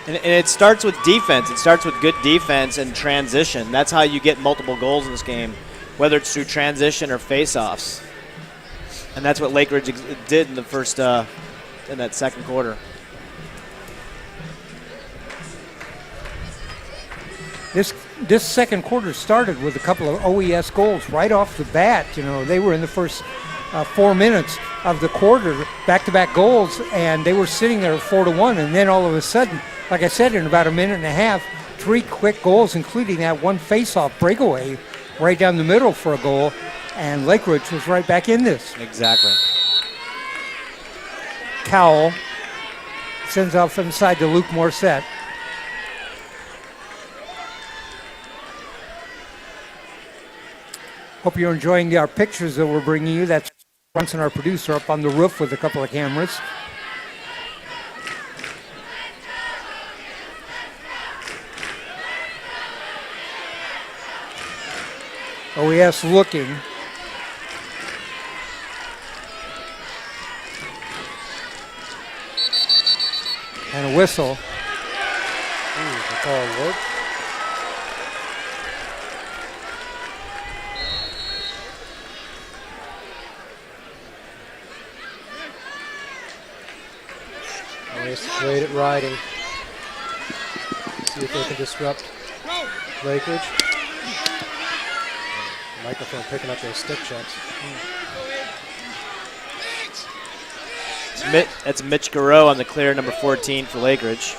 And it starts with defense. It starts with good defense and transition. That's how you get multiple goals in this game, whether it's through transition or face-offs. And that's what Lakeridge did in the first, in that second quarter. This second quarter started with a couple of OES goals right off the bat. They were in the first 4 minutes of the quarter, back-to-back goals, and they were sitting there 4-1. And then all of a sudden, like I said, in about a minute and a half, 3 quick goals, including that one face-off breakaway right down the middle for a goal. And Lakeridge was right back in this. Exactly. Cowell. Sends off inside to Luke Morissette. Hope you're enjoying our pictures that we're bringing you. That's Brunson, our producer, up on the roof with a couple of cameras. OES looking. And a whistle. The call worked. OES great at riding. See if they can disrupt Lakeridge. Microphone picking up those stick checks. That's Mitch Garreau on the clear, number 14 for Lakeridge.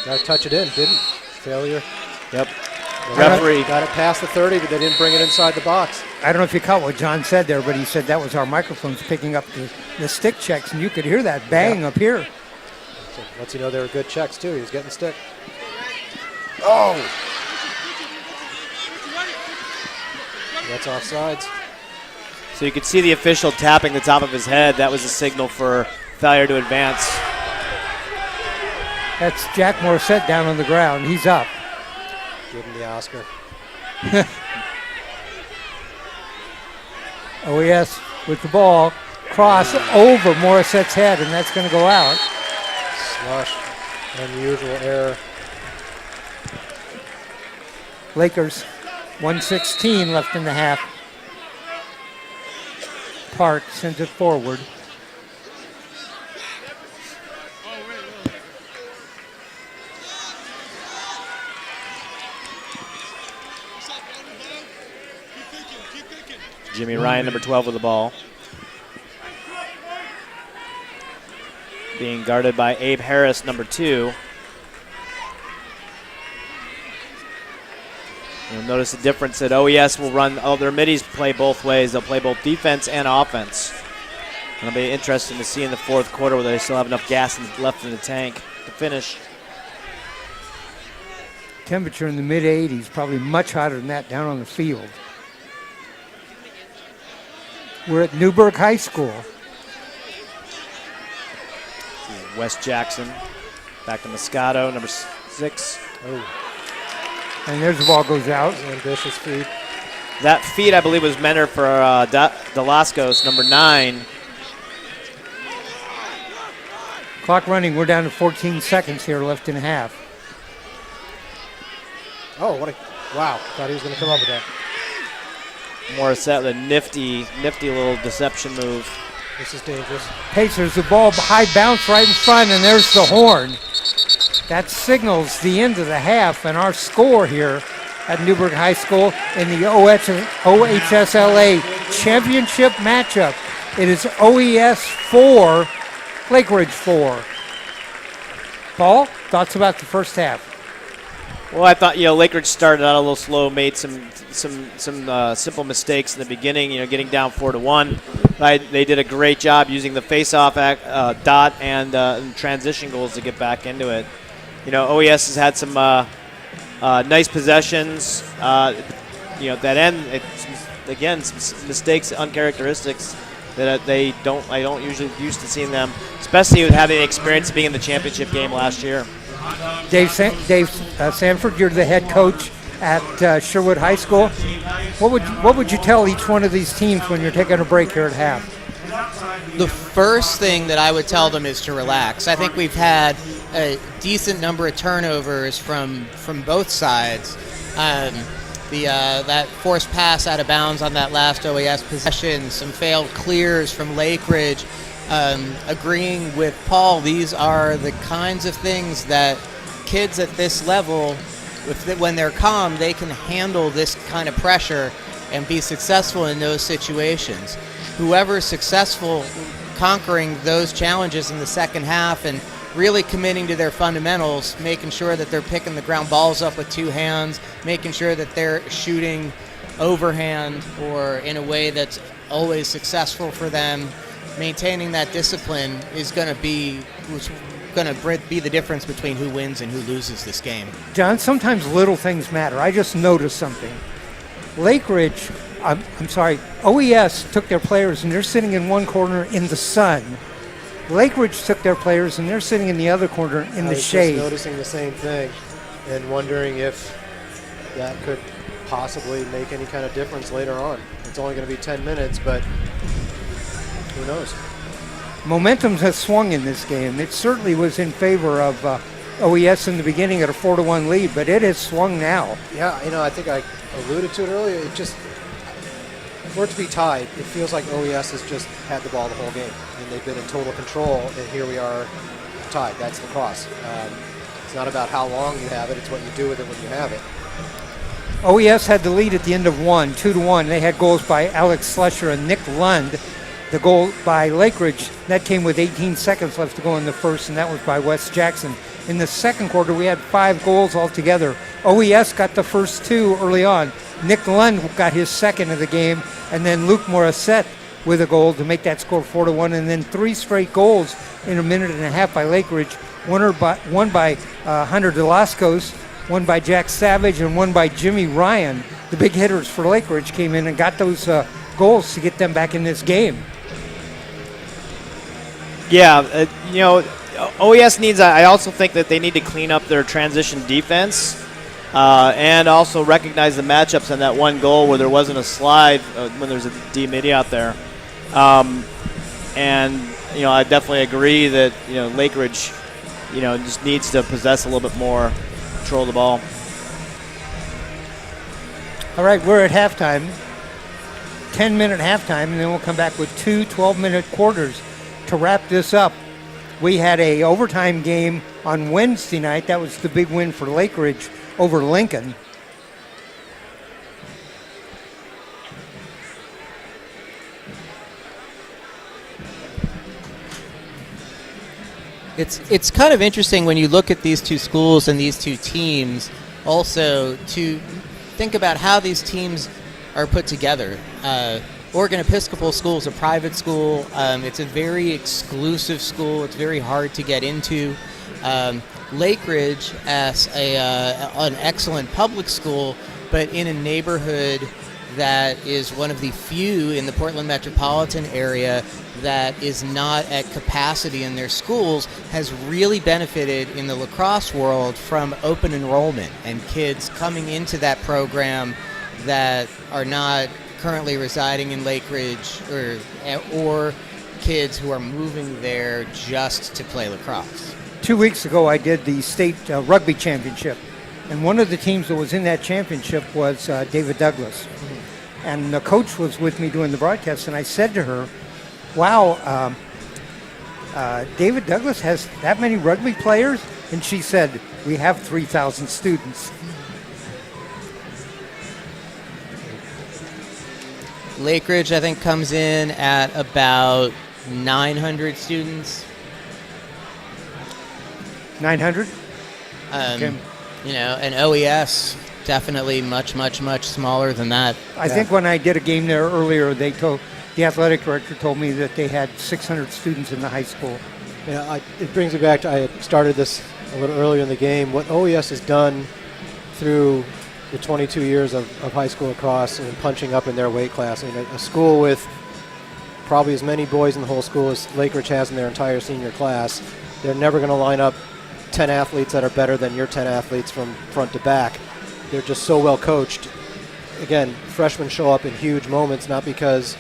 Got to touch it in, didn't? Failure. Yep. The Referee got it past the 30, but they didn't bring it inside the box. I don't know if you caught what John said there, but he said that was our microphones picking up the stick checks, and you could hear that bang up here. So lets you know they were good checks, too. He was getting the stick. Oh! That's offsides. So you could see the official tapping the top of his head. That was a signal for failure to advance. That's Jack Morissette down on the ground. He's up. Give him the Oscar. OES with the ball. Cross over Morissette's head, and that's going to go out. Slush. Unusual error. Lakers, 1:16 left in the half. Park sends it forward. Jimmy Ryan, number 12 with the ball. Being guarded by Abe Harris, number 2. You'll notice the difference that OES will run, their middies play both ways. They'll play both defense and offense. It'll be interesting to see in the fourth quarter whether they still have enough gas left in the tank to finish. Temperature in the mid-80s, probably much hotter than that down on the field. We're at Newberg High School. Wes Jackson back to Moscato, number 6. Oh. And there's the ball goes out. Ambitious feed. That feed, I believe, was meant for Delascos, number 9. Clock running. We're down to 14 seconds here left in half. Oh, wow. Thought he was going to come up with that. Morissette with a nifty little deception move. This is dangerous. Pacers, the ball high bounce right in front, and there's the horn. That signals the end of the half, and our score here at Newberg High School in the OHSLA championship matchup. It is OES 4, Lakeridge 4. Paul, thoughts about the first half? Well, I thought, Lakeridge started out a little slow, made some simple mistakes in the beginning, getting down 4-1. They did a great job using the face-off dot and transition goals to get back into it. OES has had some nice possessions. That end, again, some mistakes, uncharacteristics that I don't usually used to seeing them, especially with having the experience of being in the championship game last year. Dave Sanford, you're the head coach at Sherwood High School. What would you tell each one of these teams when you're taking a break here at half? The first thing that I would tell them is to relax. I think we've had a decent number of turnovers from both sides. That forced pass out of bounds on that last OES possession, some failed clears from Lakeridge. Agreeing with Paul, these are the kinds of things that kids at this level, when they're calm, they can handle this kind of pressure and be successful in those situations. Whoever's successful conquering those challenges in the second half and really committing to their fundamentals, making sure that they're picking the ground balls up with 2 hands, making sure that they're shooting overhand or in a way that's always successful for them, maintaining that discipline is going to be the difference between who wins and who loses this game. John, sometimes little things matter. I just noticed something. Lakeridge, OES took their players and they're sitting in one corner in the sun. Lakeridge took their players and they're sitting in the other corner in the shade. I was just noticing the same thing and wondering if that could possibly make any kind of difference later on. It's only going to be 10 minutes, but who knows? Momentum has swung in this game. It certainly was in favor of OES in the beginning at a 4-1 lead, but it has swung now. Yeah, I think I alluded to it earlier. It just, for it to be tied, it feels like OES has just had the ball the whole game, and they've been in total control, and here we are tied. That's lacrosse. It's not about how long you have it, it's what you do with it when you have it. OES had the lead at the end of 2-1. They had goals by Alex Slusher and Nick Lund. The goal by Lakeridge, that came with 18 seconds left to go in the first, and that was by Wes Jackson. In the second quarter, we had 5 goals altogether. OES got the first 2 early on. Nick Lund got his second of the game, and then Luke Morissette with a goal to make that score 4-1, and then 3 straight goals in a minute and a half by Lakeridge. One by Hunter Delascos, one by Jack Savage, and one by Jimmy Ryan. The big hitters for Lakeridge came in and got those goals to get them back in this game. Yeah, OES needs, I also think that they need to clean up their transition defense and also recognize the matchups on that one goal where there wasn't a slide when there's a D-midi out there. And I definitely agree that, Lakeridge, just needs to possess a little bit more control of the ball. All right, we're at halftime, 10-minute halftime, and then we'll come back with 2 12-minute quarters. To wrap this up, we had a overtime game on Wednesday night. That was the big win for Lakeridge over Lincoln. It's kind of interesting when you look at these two schools and these two teams also to think about how these teams are put together. Oregon Episcopal School is a private school. It's a very exclusive school. It's very hard to get into. Lakeridge as an excellent public school, but in a neighborhood that is one of the few in the Portland metropolitan area that is not at capacity in their schools, has really benefited in the lacrosse world from open enrollment and kids coming into that program that are not currently residing in Lakeridge or kids who are moving there just to play lacrosse. 2 weeks ago, I did the state rugby championship, and one of the teams that was in that championship was David Douglas. Mm-hmm. And the coach was with me doing the broadcast, and I said to her, wow, David Douglas has that many rugby players? And she said, we have 3,000 students. Lakeridge, I think, comes in at about 900 students. 900? Okay. And OES, definitely much, much, much smaller than that. I think when I did a game there earlier, the athletic director told me that they had 600 students in the high school. Yeah, it brings me back to, I had started this a little earlier in the game. What OES has done through the 22 years of high school lacrosse and punching up in their weight class. I mean, a school with probably as many boys in the whole school as Lakeridge has in their entire senior class. They're never going to line up 10 athletes that are better than your 10 athletes from front to back. They're just so well coached. Again, freshmen show up in huge moments, not because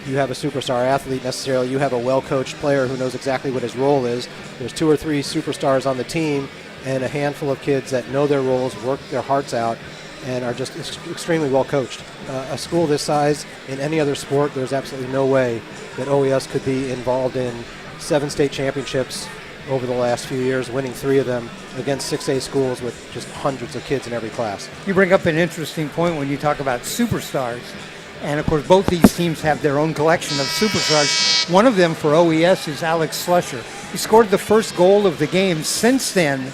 you have a superstar athlete necessarily. You have a well-coached player who knows exactly what his role is. There's 2 or 3 superstars on the team and a handful of kids that know their roles, work their hearts out, and are just extremely well coached. A school this size, in any other sport, there's absolutely no way that OES could be involved in 7 state championships over the last few years, winning 3 of them against 6A schools with just hundreds of kids in every class. You bring up an interesting point when you talk about superstars. And, of course, both these teams have their own collection of superstars. One of them for OES is Alex Slusher. He scored the first goal of the game. Since then,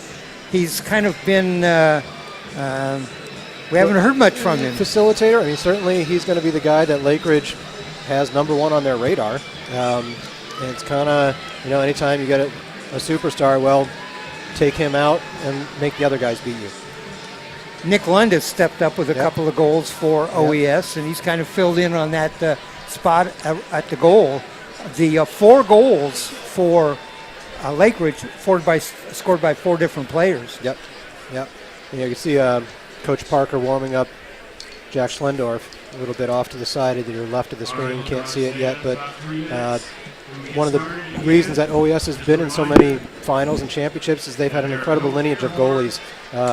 he's kind of been, we haven't heard much from him. Facilitator. I mean, certainly he's going to be the guy that Lakeridge has number 1 on their radar. And it's kind of, anytime you get a superstar, well, take him out and make the other guys beat you. Nick Lund has stepped up with a couple of goals for OES, and he's kind of filled in on that spot at the goal. The 4 goals for Lakeridge scored by 4 different players. Yep. And you can see Coach Parker warming up Jack Schlendorf a little bit off to the side of your left of the screen. Can't see it yet, but one of the reasons that OES has been in so many finals and championships is they've had an incredible lineage of goalies,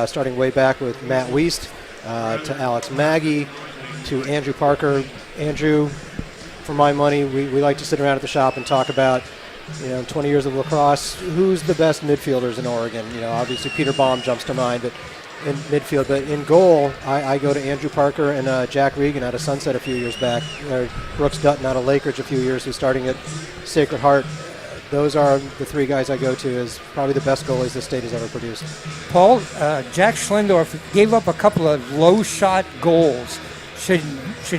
starting way back with Matt Wiest to Alex Maggie to Andrew Parker. Andrew, for my money, we like to sit around at the shop and talk about, 20 years of lacrosse, who's the best midfielders in Oregon. Obviously Peter Baum jumps to mind, but in midfield. But in goal, I go to Andrew Parker and Jack Regan out of Sunset a few years back, or Brooks Dutton out of Lakeridge a few years, who's starting at Sacred Heart. Those are the 3 guys I go to as probably the best goalies the state has ever produced. Paul, Jack Schlendorf gave up a couple of low shot goals. Should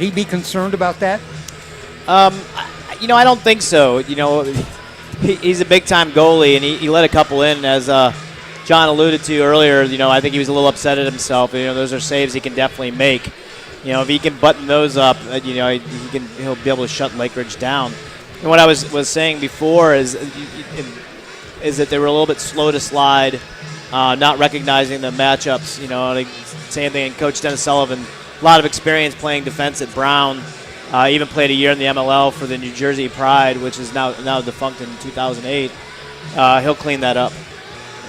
he be concerned about that? I don't think so. He's a big-time goalie, and he let a couple in, as John alluded to earlier. I think he was a little upset at himself. Those are saves he can definitely make. If he can button those up, he'll be able to shut Lakeridge down. And what I was saying before is that they were a little bit slow to slide, not recognizing the matchups. Same thing. And Coach Dennis Sullivan, a lot of experience playing defense at Brown. Even played a year in the MLL for the New Jersey Pride, which is now defunct in 2008. He'll clean that up,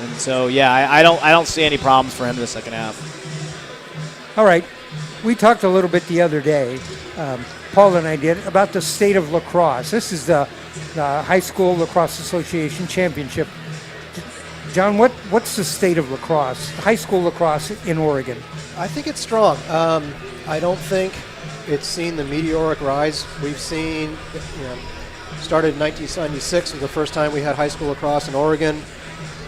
and so I don't see any problems for him in the second half. All right, we talked a little bit the other day, Paul and I did, about the state of lacrosse. This is the High School Lacrosse Association Championship. John, what's the state of lacrosse, high school lacrosse in Oregon? I think it's strong. I don't think it's seen the meteoric rise we've seen. Started in 1996 was the first time we had high school lacrosse in Oregon.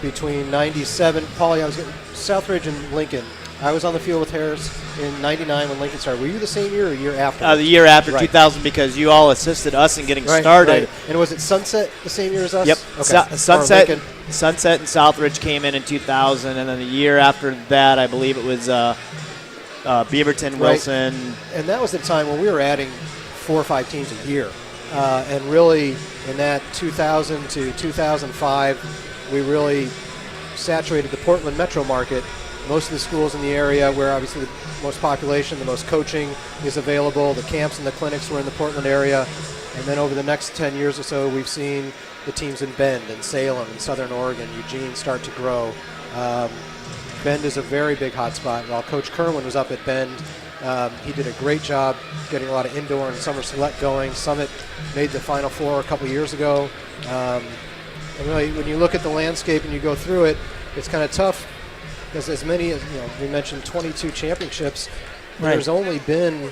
Between 97, Paulie, I was Southridge and Lincoln. I was on the field with Harris in 99 when Lincoln started. Were you the same year or year after? The year after, right. 2000, because you all assisted us in getting started. Right. And was it Sunset the same year as us? Yep. Okay. Sunset and Southridge came in 2000, and then the year after that, I believe it was Beaverton, Wilson. And that was the time when we were adding 4 or 5 teams a year. And really, in that 2000 to 2005, we really saturated the Portland metro market. Most of the schools in the area where obviously the most population, the most coaching is available, the camps and the clinics were in the Portland area. And then over the next 10 years or so, we've seen the teams in Bend and Salem and Southern Oregon, Eugene start to grow. Bend is a very big hotspot. While Coach Kerwin was up at Bend, he did a great job getting a lot of indoor and summer select going. Summit made the Final Four a couple years ago. And really, when you look at the landscape and you go through it, it's kind of tough because as many as, we mentioned 22 championships, right. There's only been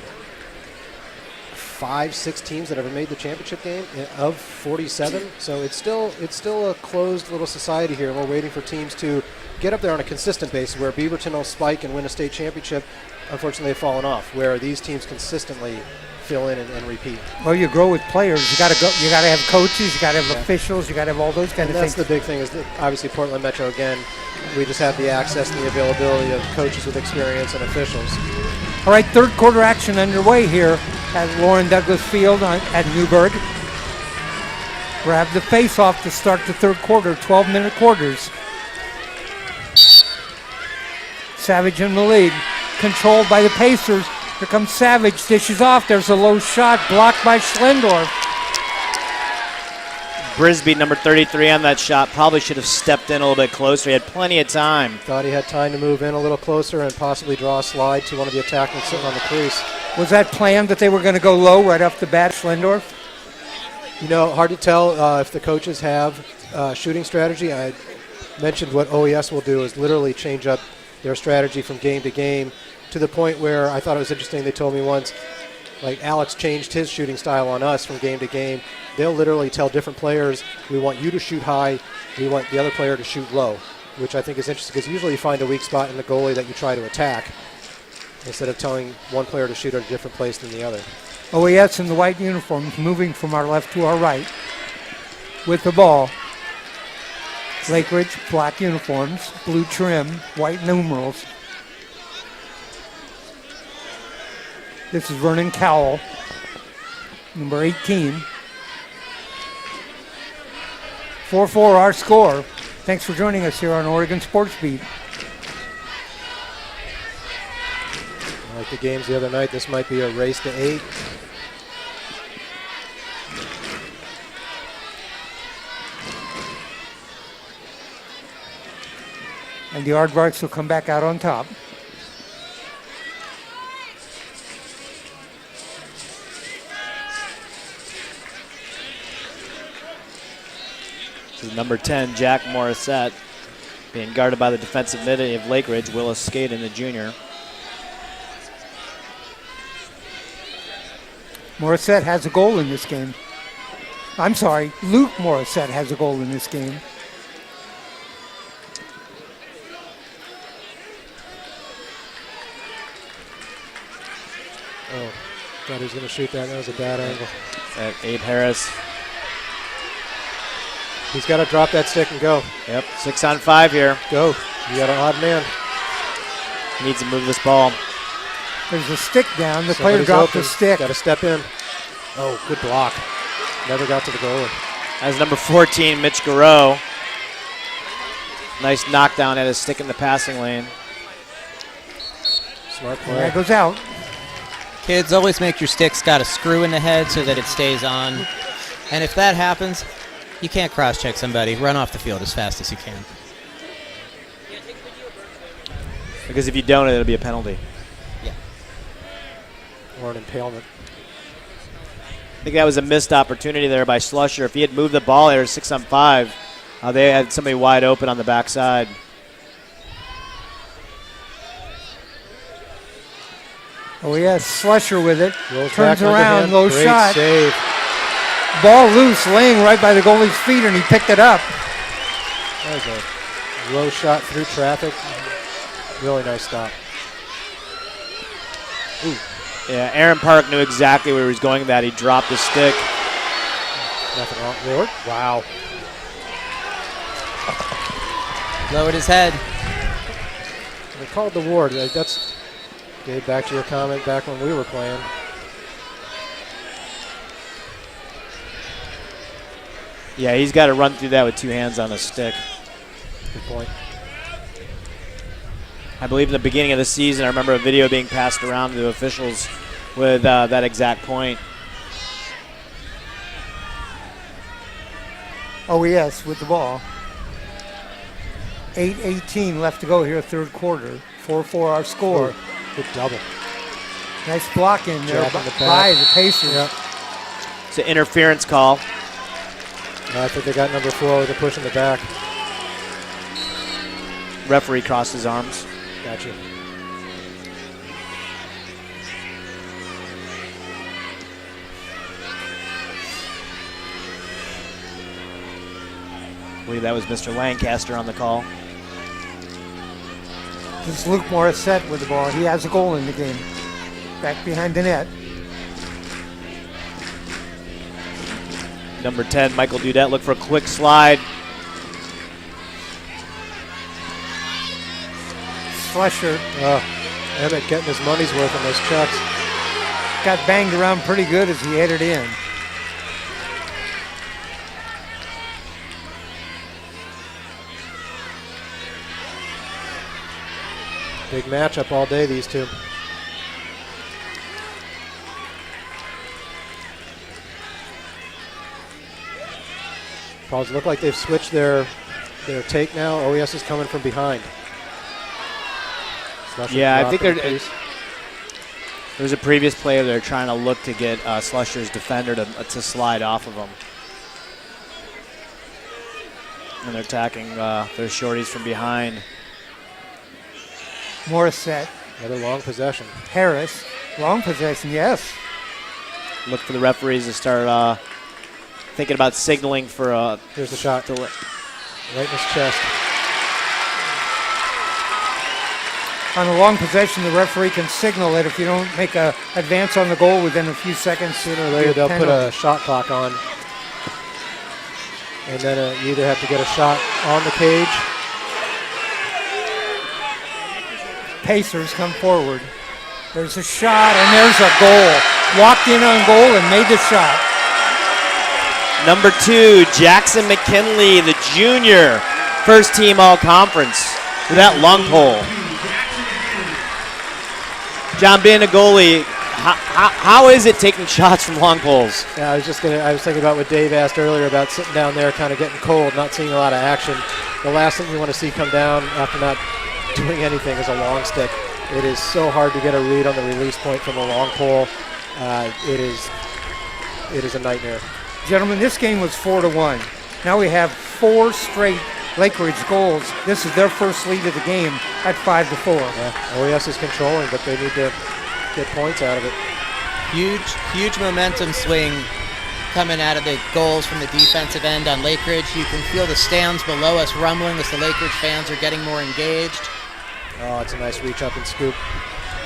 5-6 teams that ever made the championship game of 47. So it's still a closed little society here, and we're waiting for teams to get up there on a consistent basis where Beaverton will spike and win a state championship. Unfortunately, they've fallen off, where these teams consistently fill in and repeat. Well, you grow with players. You got to have coaches. You got to have officials. You got to have all those kind of things. That's the big thing. Is that obviously Portland Metro again. We just have the access and the availability of coaches with experience and officials. All right, third quarter action underway here at Lauren Douglas Field at Newberg. We have the face-off to start the third quarter. 12-minute quarters. Savage in the lead. Controlled by the Pacers. Here comes Savage, dishes off. There's a low shot blocked by Schlendorf. Brisby, number 33 on that shot, probably should have stepped in a little bit closer. He had plenty of time. Thought he had time to move in a little closer and possibly draw a slide to one of the attackmen sitting on the crease. Was that planned that they were going to go low right off the bat, Schlendorf? Hard to tell if the coaches have shooting strategy. I mentioned what OES will do is literally change up their strategy from game to game, to the point where I thought it was interesting. They told me once, like Alex changed his shooting style on us from game to game. They'll literally tell different players, we want you to shoot high, we want the other player to shoot low, which I think is interesting because usually you find a weak spot in the goalie that you try to attack instead of telling one player to shoot at a different place than the other. OES in the white uniforms moving from our left to our right with the ball. Lakeridge, black uniforms, blue trim, white numerals. This is Vernon Cowell, number 18. 4-4 our score. Thanks for joining us here on Oregon Sports Beat. Like the games the other night, this might be a race to 8. And the Aardvarks will come back out on top. This is number 10, Jack Morissette, being guarded by the defensive mid of Lakeridge, Willis Skaden, the junior. Morissette has a goal in this game. I'm sorry, Luke Morissette has a goal in this game. Oh, thought he was going to shoot that. That was a bad angle. At Abe Harris. He's got to drop that stick and go. Yep, 6-on-5 here. Go. You got an odd man. Needs to move this ball. There's a stick down. The Somebody's player dropped open. the stick. Got to step in. Oh, good block. Never got to the goalie. As number 14, Mitch Garreau. Nice knockdown at his stick in the passing lane. Smart And play. that goes out. Kids, always make your sticks got a screw in the head so that it stays on. And if that happens, you can't cross-check somebody. Run off the field as fast as you can. Because if you don't, it'll be a penalty. Or an impalement. I think that was a missed opportunity there by Slusher. If he had moved the ball there, 6-on-5, they had somebody wide open on the backside. Oh, yes, Slusher with it. Rolls Turns back around, underhand. low Great shot. save. Ball loose, laying right by the goalie's feet, and he picked it up. That was a low shot through traffic. Really nice stop. Ooh. Yeah, Aaron Park knew exactly where he was going with that. He dropped the stick. Nothing wrong. Ward? Wow. Lowered his head. They called the Ward. That's, Gabe, back to your comment back when we were playing. Yeah, he's got to run through that with two hands on a stick. Good point. I believe in the beginning of the season, I remember a video being passed around to the officials with that exact point. OES with the ball. 8:18 left to go here, third quarter. 4-4 our score. Ooh, good double. Nice block in there Jack in the back. by the Pacers. Yep. It's an interference call. I think they got number 4 with a push in the back. Referee crossed his arms. Gotcha. I believe that was Mr. Lancaster on the call. This is Luke Morissette with the ball. He has a goal in the game. Back behind the net. Number 10, Michael Dudette, look for a quick slide. Slusher Emmett getting his money's worth on those chucks. got banged around pretty good as he headed in. Big matchup all day, these two. Probably look like they've switched their take now. OES is coming from behind. Slusher Yeah, I dropped think in the crease. there was a previous player they're trying to look to get Slusher's defender to slide off of him. And they're attacking their shorties from behind. Morissette. Another long possession. Harris. Long possession, yes. Look for the referees to start thinking about signaling for a. Here's the shot. Right in his chest. On a long possession, the referee can signal it if you don't make a advance on the goal within a few seconds. Sooner or later, they'll put a shot clock on. And then you either have to get a shot on the cage. Pacers come forward. There's a shot, and there's a goal. Walked in on goal and made the shot. Number 2, Jackson McKinley, the junior, first team all-conference with that long pole. John, being a goalie, how is it taking shots from long poles? Yeah, I was thinking about what Dave asked earlier about sitting down there kind of getting cold, not seeing a lot of action. The last thing you want to see come down after not doing anything is a long stick. It is so hard to get a read on the release point from a long pole. It is a nightmare. Gentlemen, this game was 4-1. Now we have 4 straight Lakeridge goals. This is their first lead of the game at 5-4. Yeah, OES is controlling, but they need to get points out of it. Huge momentum swing coming out of the goals from the defensive end on Lakeridge. You can feel the stands below us rumbling as the Lakeridge fans are getting more engaged. Oh, it's a nice reach up and scoop.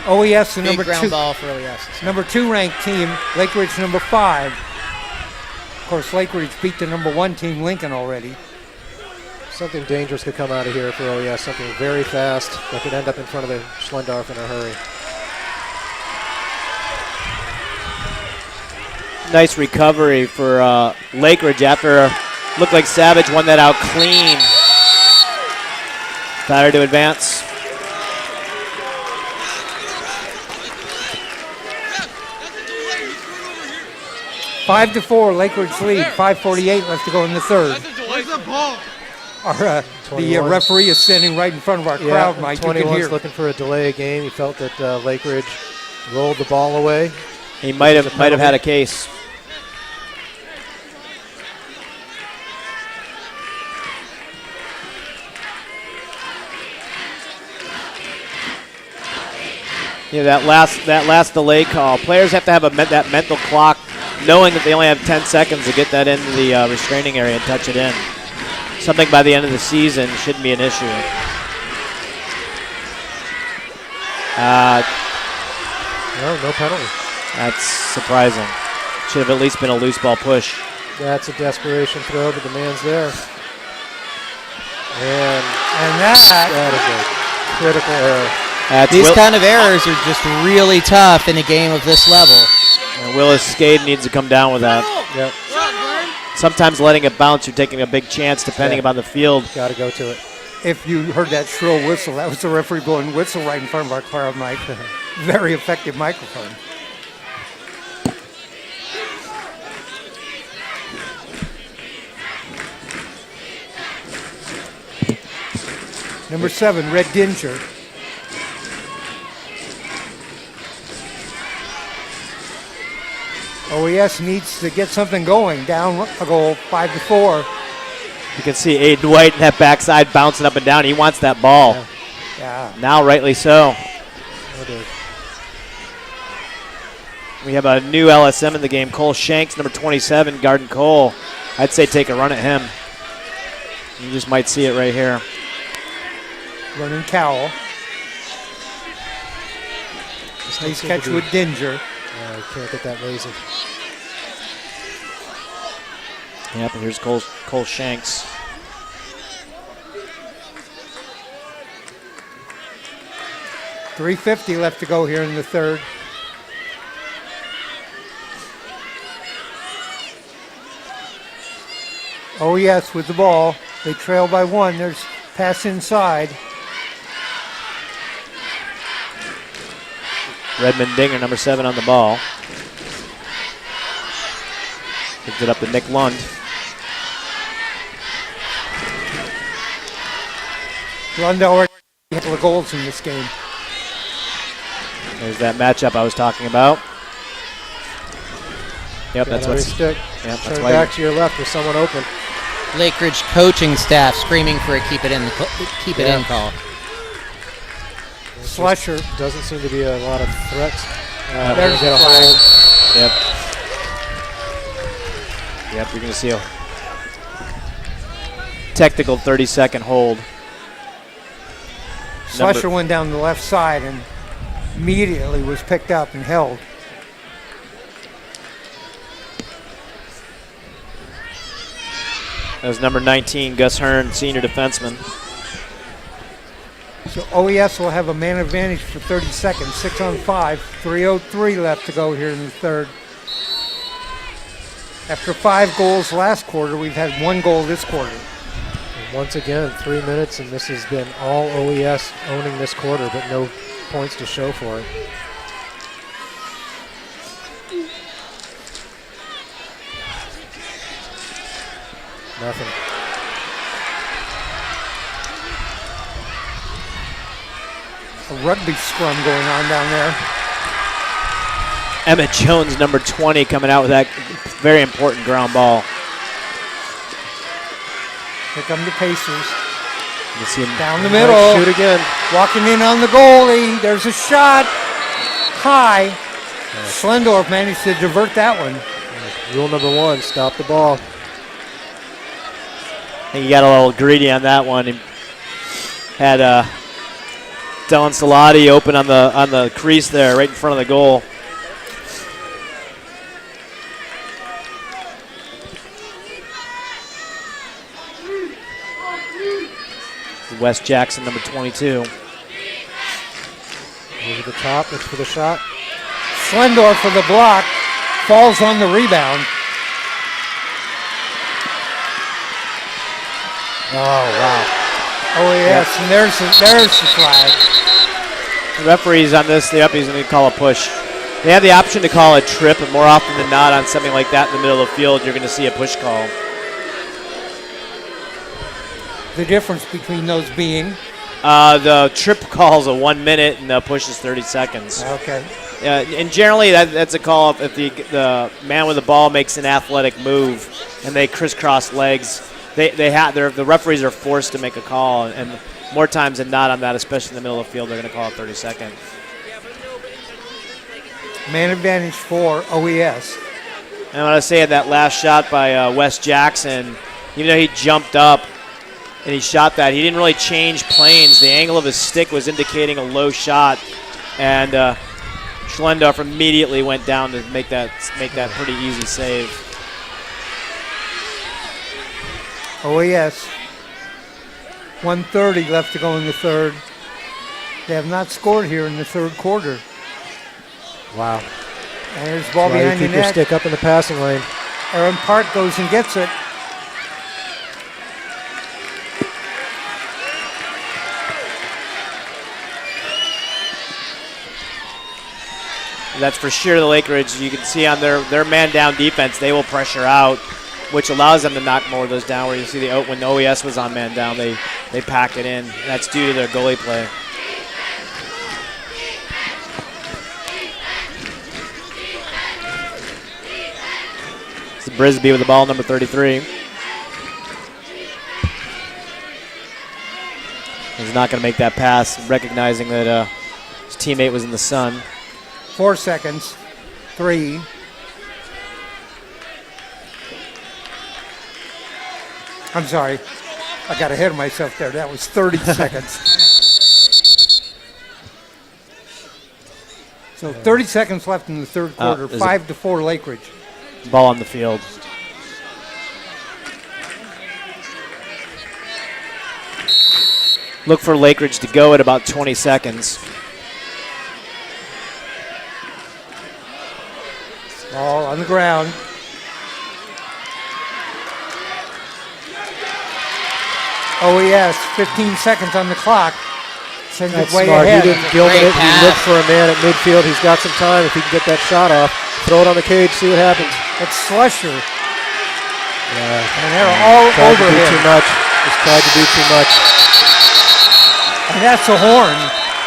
OES, the Big number ground 2 ball for OES. number 2 ranked team. Lakeridge number 5. Of course, Lakeridge beat the number 1 team, Lincoln, already. Something dangerous could come out of here for OES. Something very fast that could end up in front of the Schlendorf in a hurry. Nice recovery for Lakeridge after looked like Savage won that out clean. Batter to advance. Five to 4, Lakeridge lead. 5:48 left to go in the third. Where's the ball? The referee is standing right in front of our crowd, Mike. You can 21's hear. looking for a delay of game. He felt that Lakeridge rolled the ball away. He might have had a case. Yeah, that last delay call. Players have to have that mental clock, knowing that they only have 10 seconds to get that into the restraining area and touch it in. Something by the end of the season shouldn't be an issue. No penalty. That's surprising. Should have at least been a loose ball push. That's a desperation throw, but the man's there. And that is a critical error. These kind of errors are just really tough in a game of this level. And Willis Skade needs to come down with that. Yep. Sometimes letting it bounce, you're taking a big chance depending upon the field. Got to go to it. If you heard that shrill whistle, that was the referee blowing whistle right in front of our crowd, Mike. Very effective microphone. Number 7, Red Dinger. OES needs to get something going. Down a goal, 5-4. You can see Aiden White in that backside bouncing up and down. He wants that ball. Yeah. Now, rightly so. Okay. We have a new LSM in the game, Cole Shanks, number 27, Garden Cole. I'd say take a run at him. You just might see it right here. Running Cowell. Nice catch with Dinger. You can't get that lazy. Yep, and here's Cole Shanks. .350 left to go here in the third. OES with the ball. They trail by 1. There's pass inside. Redmond Dinger, number 7 on the ball. Picked it up to Nick Lund. Lund already had a couple of goals in this game. There's that matchup I was talking about. Yep, that's what's. Stick. Yep, Turn back to your left with someone open. Lakeridge coaching staff screaming for a keep it in call. Slusher. Doesn't seem to be a lot of threats. There's get a a flag. hold. Yep, you're going to see a technical 30-second hold. Slusher went down the left side and immediately was picked up and held. That was number 19, Gus Hearn, senior defenseman. So OES will have a man advantage for 30 seconds, 6 on 5, 3:03 left to go here in the third. After 5 goals last quarter, we've had 1 goal this quarter. And once again, 3 minutes, and this has been all OES owning this quarter, but no points to show for it. Nothing. A rugby scrum going on down there. Emmett Jones, number 20, coming out with that very important ground ball. Here come the Pacers. You see him Down the middle. Shoot again. Walking in on the goalie. There's a shot. High. Schlendorf managed to divert that one. Rule number 1, stop the ball. I think he got a little greedy on that one. He had Dylan Salati open on the crease there, right in front of the goal. Wes Jackson, number 22. Over the top, looks for the shot. Schlendorf for the block. Falls on the rebound. Oh, wow. Oh, yes, and there's the flag. The referees on this, the uppies going to call a push. They have the option to call a trip, and more often than not on something like that in the middle of the field, you're going to see a push call. The difference between those being? The trip call is a 1 minute, and the push is 30 seconds. Okay. And generally, that's a call if the man with the ball makes an athletic move, and they crisscross legs. The referees are forced to make a call, and more times than not on that, especially in the middle of the field, they're going to call it 30 seconds. Man advantage for OES. And I want to say that last shot by Wes Jackson, even though he jumped up and he shot that, he didn't really change planes. The angle of his stick was indicating a low shot, and Schlendorf immediately went down to make that pretty easy save. OES, 1:30 left to go in the third. They have not scored here in the third quarter. Wow. And there's the ball That's why behind you the keep your net. stick up in the passing lane. Aaron Park goes and gets it. That's for sure the Lakeridge. You can see on their man-down defense, they will pressure out, which allows them to knock more of those down. Where you see when the OES was on man-down, they pack it in. That's due to their goalie play. It's Brisby with the ball, number 33. He's not going to make that pass, recognizing that his teammate was in the sun. 4 seconds. 3. I'm sorry. I got ahead of myself there. That was 30 seconds. So 30 seconds left in the third quarter. 5-4 Lakeridge. Ball on the field. Look for Lakeridge to go at about 20 seconds. Ball on the ground. OES, 15 seconds on the clock. Sends That's it way smart. ahead. He didn't gild it. He looked for a man at midfield. He's got some time. If he can get that shot off, throw it on the cage, see what happens. It's Slusher. Yeah. And they're all Tried over to do him. too much. Just tried to do too much. And that's a horn.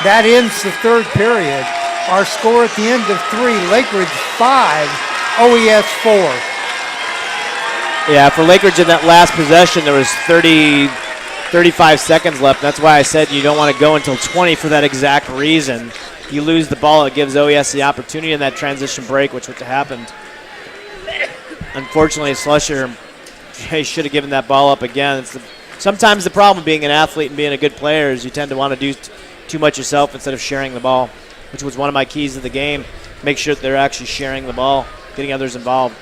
That ends the third period. Our score at the end of 3, Lakeridge 5, OES 4. Yeah, for Lakeridge in that last possession, there was 35 seconds left. That's why I said you don't want to go until 20 for that exact reason. You lose the ball, it gives OES the opportunity in that transition break, which happened. Unfortunately, Slusher, he should have given that ball up again. Sometimes the problem with being an athlete and being a good player is you tend to want to do too much yourself instead of sharing the ball, which was one of my keys of the game. Make sure that they're actually sharing the ball, getting others involved.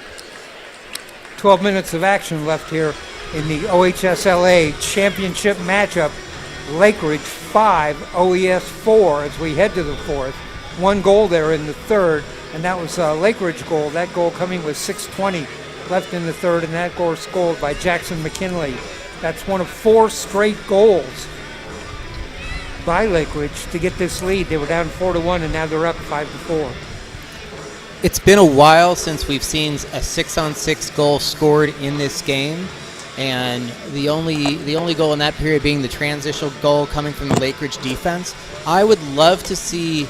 12 minutes of action left here in the OHSLA championship matchup. Lakeridge 5, OES 4 as we head to the fourth. 1 goal there in the third, and that was a Lakeridge goal. That goal coming with 6:20 left in the third, and that goal scored by Jackson Mckinley. That's one of 4 straight goals by Lakeridge to get this lead. They were down 4-1, and now they're up 5-4. It's been a while since we've seen a 6-on-6 goal scored in this game, and the only goal in that period being the transitional goal coming from the Lakeridge defense. I would love to see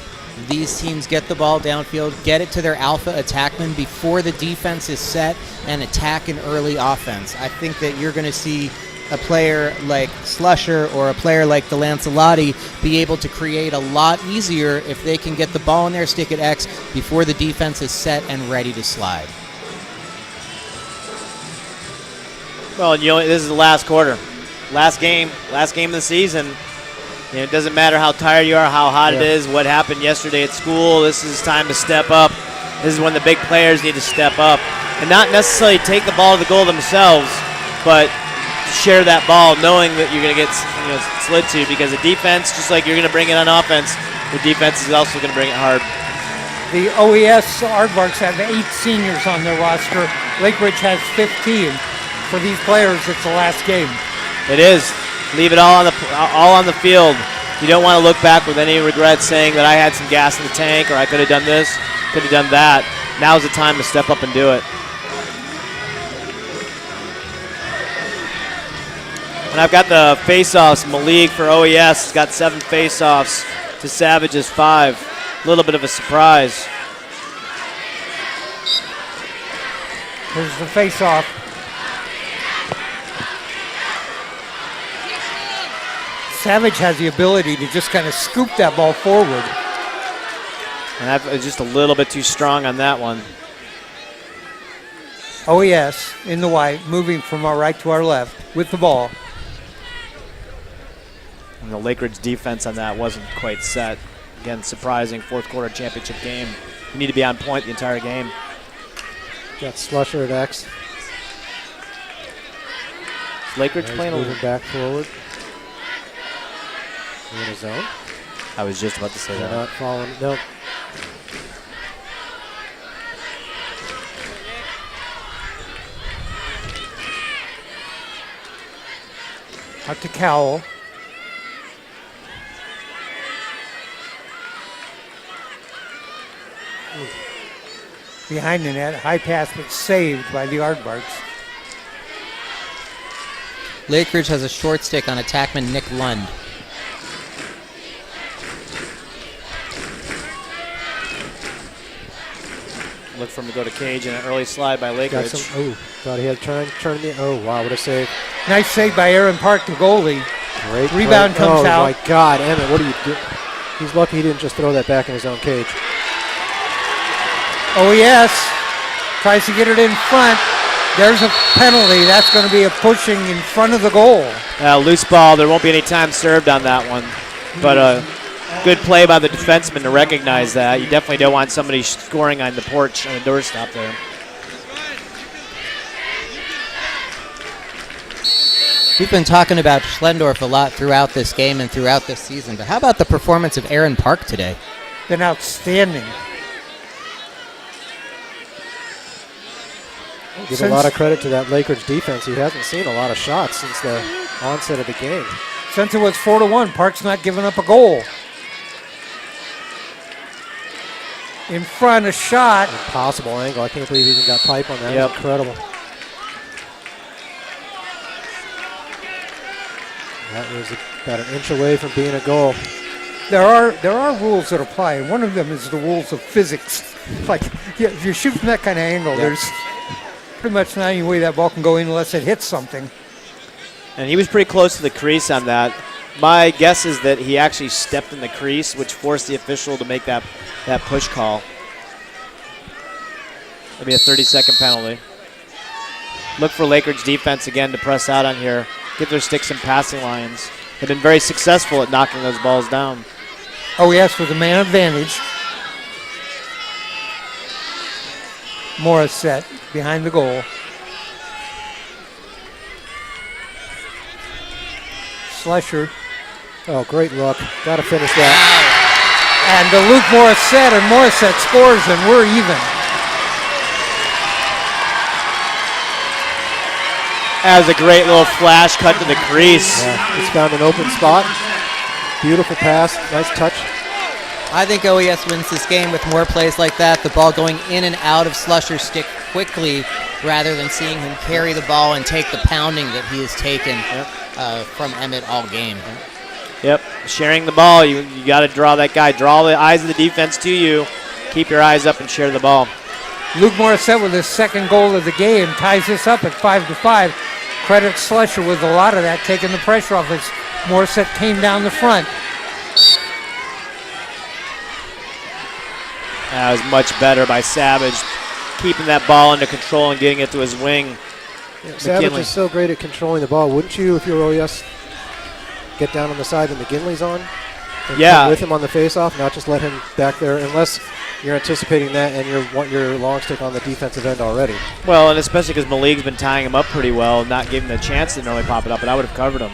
these teams get the ball downfield, get it to their alpha attackman before the defense is set, and attack an early offense. I think that you're going to see a player like Slusher or a player like the Lancelot be able to create a lot easier if they can get the ball in their stick at X before the defense is set and ready to slide. Well, this is the last quarter. Last game of the season. It doesn't matter how tired you are, how hot it is, what happened yesterday at school. This is time to step up. This is when the big players need to step up. And not necessarily take the ball to the goal themselves, but share that ball knowing that you're going to get slid to, because the defense, just like you're going to bring it on offense, the defense is also going to bring it hard. The OES Aardvarks have 8 seniors on their roster. Lakeridge has 15. For these players, it's the last game. It is. Leave it all on the field. You don't want to look back with any regrets saying that I had some gas in the tank, or I could have done this, could have done that. Now's the time to step up and do it. And I've got the face-offs. Malik for OES has got 7 face-offs to Savage's 5. A little bit of a surprise. Here's the face-off. Savage has the ability to just kind of scoop that ball forward. And I was just a little bit too strong on that one. OES in the white, moving from our right to our left with the ball. And the Lakeridge defense on that wasn't quite set. Again, surprising fourth quarter championship game. You need to be on point the entire game. Got Slusher at X. Lakeridge playing moving back forward. In a zone. I was just about to say that. Not following. Nope. Out to Cowell. Behind the net, high pass but saved by the Aardvarks. Lakeridge has a short stick on attackman Nick Lund. Look for him to go to cage and an early slide by Lakeridge. Thought he had turn the. Oh, wow, what a save. Nice save by Aaron Park, the goalie. Great rebound play. comes out. Oh, my God, Emmett, what are you doing? He's lucky he didn't just throw that back in his own cage. OES tries to get it in front. There's a penalty. That's going to be a pushing in front of the goal. Loose ball. There won't be any time served on that one. But good play by the defenseman to recognize that. You definitely don't want somebody scoring on the porch, on the doorstop there. We've been talking about Schlendorf a lot throughout this game and throughout this season, but how about the performance of Aaron Park today? Been outstanding. Give a lot of credit to that Lakeridge defense. He hasn't seen a lot of shots since the onset of the game. Since it was 4-1, Park's not giving up a goal. In front, a shot. Impossible angle. I can't believe he even got pipe on that. Yep. Incredible. That was about an inch away from being a goal. There are rules that apply, and one of them is the rules of physics. Like, if you shoot from that kind of angle, there's pretty much not any way that ball can go in unless it hits something. And he was pretty close to the crease on that. My guess is that he actually stepped in the crease, which forced the official to make that push call. Maybe a 30-second penalty. Look for Lakeridge defense again to press out on here. Get their sticks in passing lines. They've been very successful at knocking those balls down. OES with a man advantage. Morris set behind the goal. Slusher. Oh, great look. Got to finish that. And Luke Morissette, and Morissette scores, and we're even. That was a great little flash cut to the crease. Yeah, just found an open spot. Beautiful pass. Nice touch. I think OES wins this game with more plays like that, the ball going in and out of Slusher's stick quickly rather than seeing him carry the ball and take the pounding that he has taken from Emmett all game. Yep, sharing the ball. You got to draw that guy. Draw the eyes of the defense to you. Keep your eyes up and share the ball. Luke Morissette with his second goal of the game ties this up at 5-5. Credit Slusher with a lot of that, taking the pressure off as Morissette came down the front. That was much better by Savage, keeping that ball under control and getting it to his wing. Yeah, Savage is so great at controlling the ball. Wouldn't you, if you're OES, get down on the side that McKinley's on? And come with him on the face-off, not just let him back there, unless you're anticipating that and you want your long stick on the defensive end already. Well, and especially because Malik's been tying him up pretty well, not giving him the chance to normally pop it up, but I would have covered him.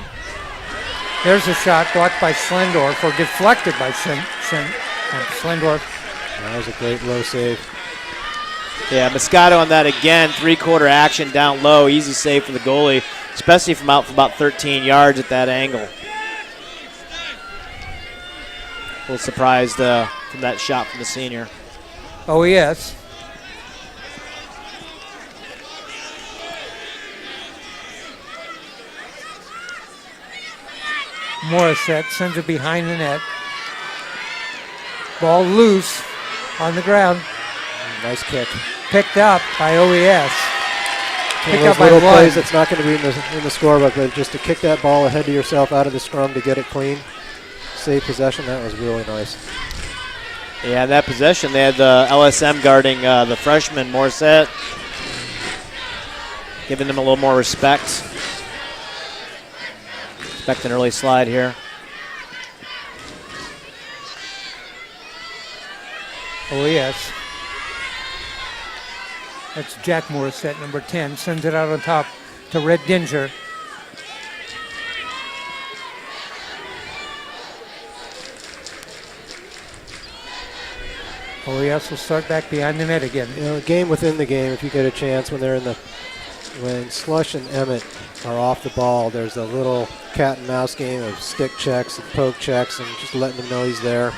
There's a shot blocked by Schlendorf, or deflected by Schlendorf. That was a great low save. Yeah, Moscato on that again, three-quarter action down low, easy save for the goalie, especially from out for about 13 yards at that angle. A little surprised from that shot from the senior. OES. Morissette sends it behind the net. Ball loose on the ground. Nice kick. Picked up by OES. Picked up by little plays that's not going to be in the scorebook, but just to kick that ball ahead to yourself out of the scrum to get it clean. Save possession, that was really nice. Yeah, that possession, they had the LSM guarding the freshman, Morissette, giving them a little more respect. Expect an early slide here. OES. That's Jack Morissette, number 10. Sends it out on top to Red Dinger. OES will start back behind the net again. You know, game within the game, if you get a chance when Slush and Emmett are off the ball, there's a little cat and mouse game of stick checks and poke checks and just letting them know he's there.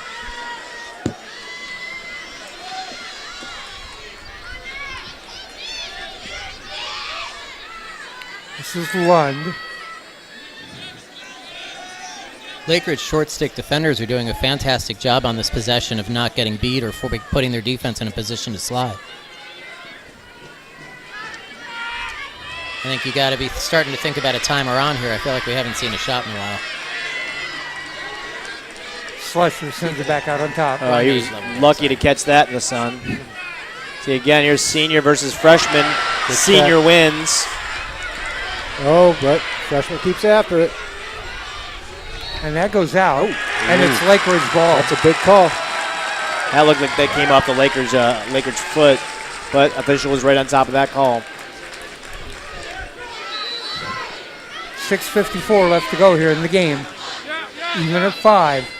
This is Lund. Lakeridge short stick defenders are doing a fantastic job on this possession of not getting beat or putting their defense in a position to slide. I think you got to be starting to think about a timer on here. I feel like we haven't seen a shot in a while. Slusher sends it back out on top. Oh, he was lucky to catch that in the sun. See, again, here's senior versus freshman. The senior wins. Oh, but freshman keeps after it. And that goes out, and it's Lakeridge ball. That's a big call. That looked like that came off the Lakers' foot, but official was right on top of that call. 6:54 left to go here in the game. Even at 5.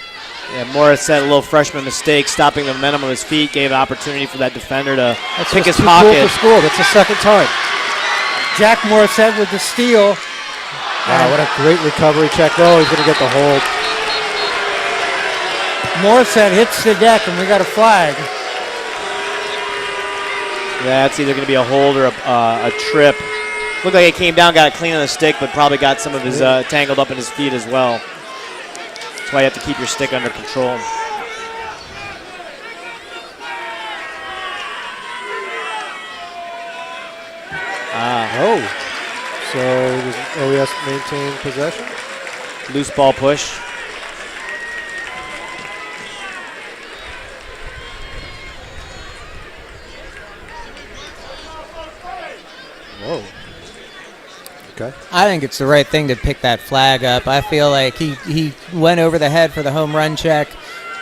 Yeah, Morris had a little freshman mistake, stopping the momentum of his feet, gave an opportunity for that defender to pick his pocket. Cool for school. That's the second time. Jack Morissette with the steal. Wow, what a great recovery check. Oh, he's going to get the hold. Morissette hits the deck, and we got a flag. Yeah, it's either going to be a hold or a trip. Looked like it came down, got it clean on the stick, but probably got some of his tangled up in his feet as well. That's why you have to keep your stick under control. So does OES maintain possession? Loose ball push. Whoa. Okay. I think it's the right thing to pick that flag up. I feel like he went over the head for the home run check.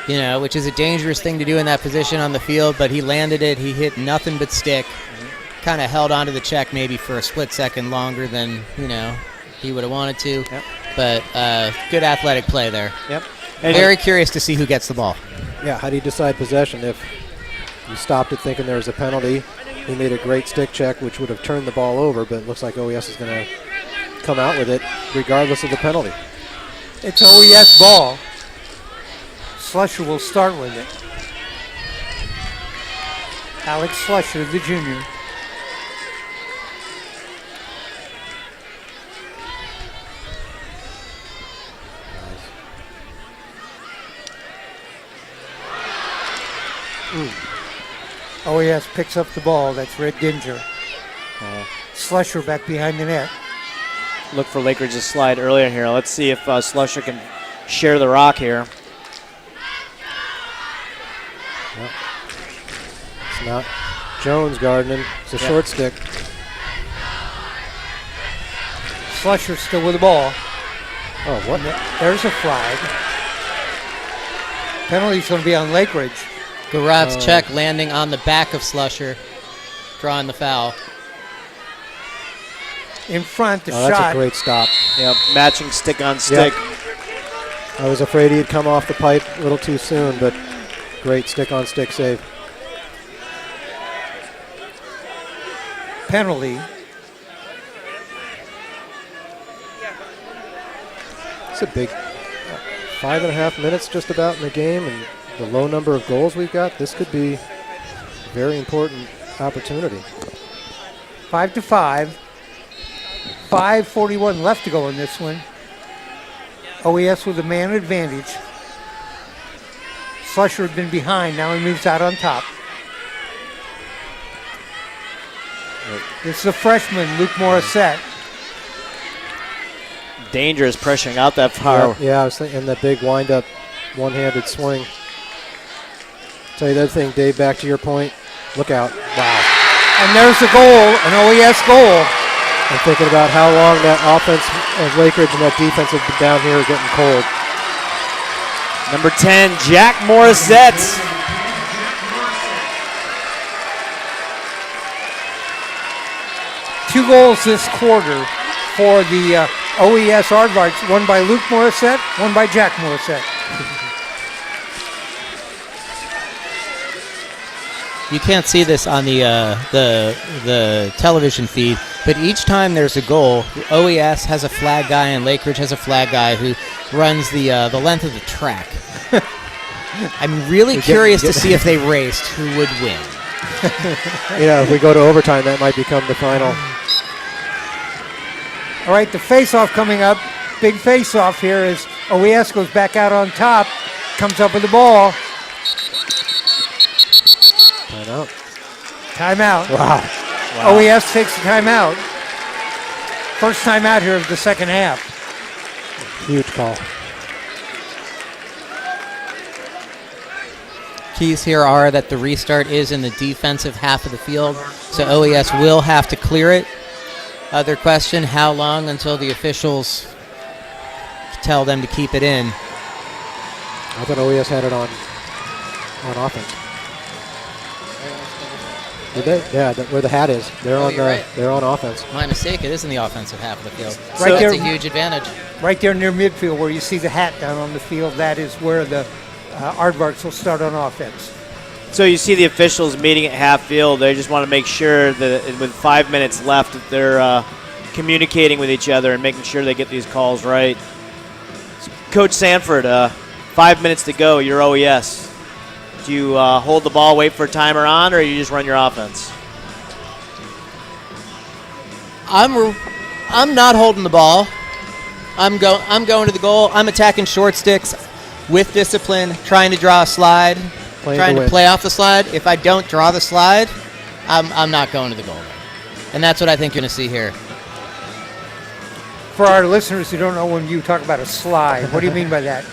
which is a dangerous thing to do in that position on the field, but he landed it. He hit nothing but stick. Kind of held onto the check maybe for a split second longer than, he would have wanted to. Yep. But good athletic play there. Yep. And very curious to see who gets the ball. Yeah, how do you decide possession? If you stopped it thinking there was a penalty, he made a great stick check, which would have turned the ball over, but it looks like OES is going to come out with it regardless of the penalty. It's OES ball. Slusher will start with it. Alex Slusher, the junior. OES picks up the ball. That's Red Ginger. Slusher back behind the net. Look for Lakeridge's slide earlier here. Let's see if Slusher can share the rock here. Yep. It's not Jones gardening. It's a short stick. Slusher still with the ball. Oh, what? There's a flag. Penalty's going to be on Lakeridge. Garav's check landing on the back of Slusher, drawing the foul. In front, the That's shot. a great stop. Yep, matching stick on stick. Yep. I was afraid he'd come off the pipe a little too soon, but great stick on stick save. Penalty. It's a big 5.5 minutes just about in the game, and the low number of goals we've got. This could be a very important opportunity. 5-5. 5:41 left to go in this one. OES with a man advantage. Slusher had been behind. Now he moves out on top. This is a freshman, Luke Morissette. Dangerous pressuring out that far. Yeah, I was thinking that big wind-up one-handed swing. Tell you the other thing, Dave, back to your point. Look out. Wow. And there's a goal, an OES goal. I'm thinking about how long that offense of Lakeridge and that defense have been down here getting cold. Number 10, Jack Morissette. Two goals this quarter for the OES Aardvarks. One by Luke Morissette, one by Jack Morissette. You can't see this on the television feed, but each time there's a goal, OES has a flag guy and Lakeridge has a flag guy who runs the length of the track. I'm really curious to see if they raced who would win. Yeah, if we go to overtime, that might become the final. All right, the face-off coming up. Big face-off here as OES goes back out on top, comes up with the ball. Timeout. Timeout. Wow. OES takes the timeout. First timeout here of the second half. Huge call. Keys here are that the restart is in the defensive half of the field, so OES will have to clear it. Other question, how long until the officials tell them to keep it in? I thought OES had it on offense. Did they? Yeah, where the hat is. They're on offense. My mistake, it is in the offensive half of the field. Right So there. that's a huge advantage. Right there near midfield where you see the hat down on the field, that is where the Aardvarks will start on offense. So you see the officials meeting at half field. They just want to make sure that with 5 minutes left, that they're communicating with each other and making sure they get these calls right. Coach Sanford, 5 minutes to go. You're OES. Do you hold the ball, wait for a timer on, or you just run your offense? I'm not holding the ball. I'm going to the goal. I'm attacking short sticks with discipline, trying to draw a slide, trying to play off the slide. If I don't draw the slide, I'm not going to the goal. And that's what I think you're going to see here. For our listeners who don't know, when you talk about a slide, what do you mean by that?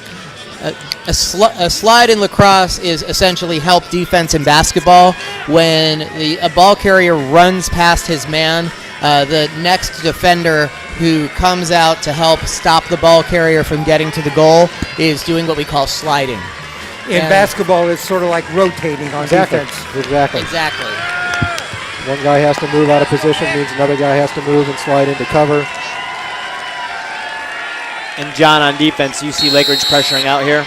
A slide in lacrosse is essentially help defense in basketball. When a ball carrier runs past his man, the next defender who comes out to help stop the ball carrier from getting to the goal is doing what we call sliding. In basketball, it's sort of like rotating on defense. Exactly. Exactly. One guy has to move out of position, means another guy has to move and slide into cover. And John, on defense, you see Lakeridge pressuring out here.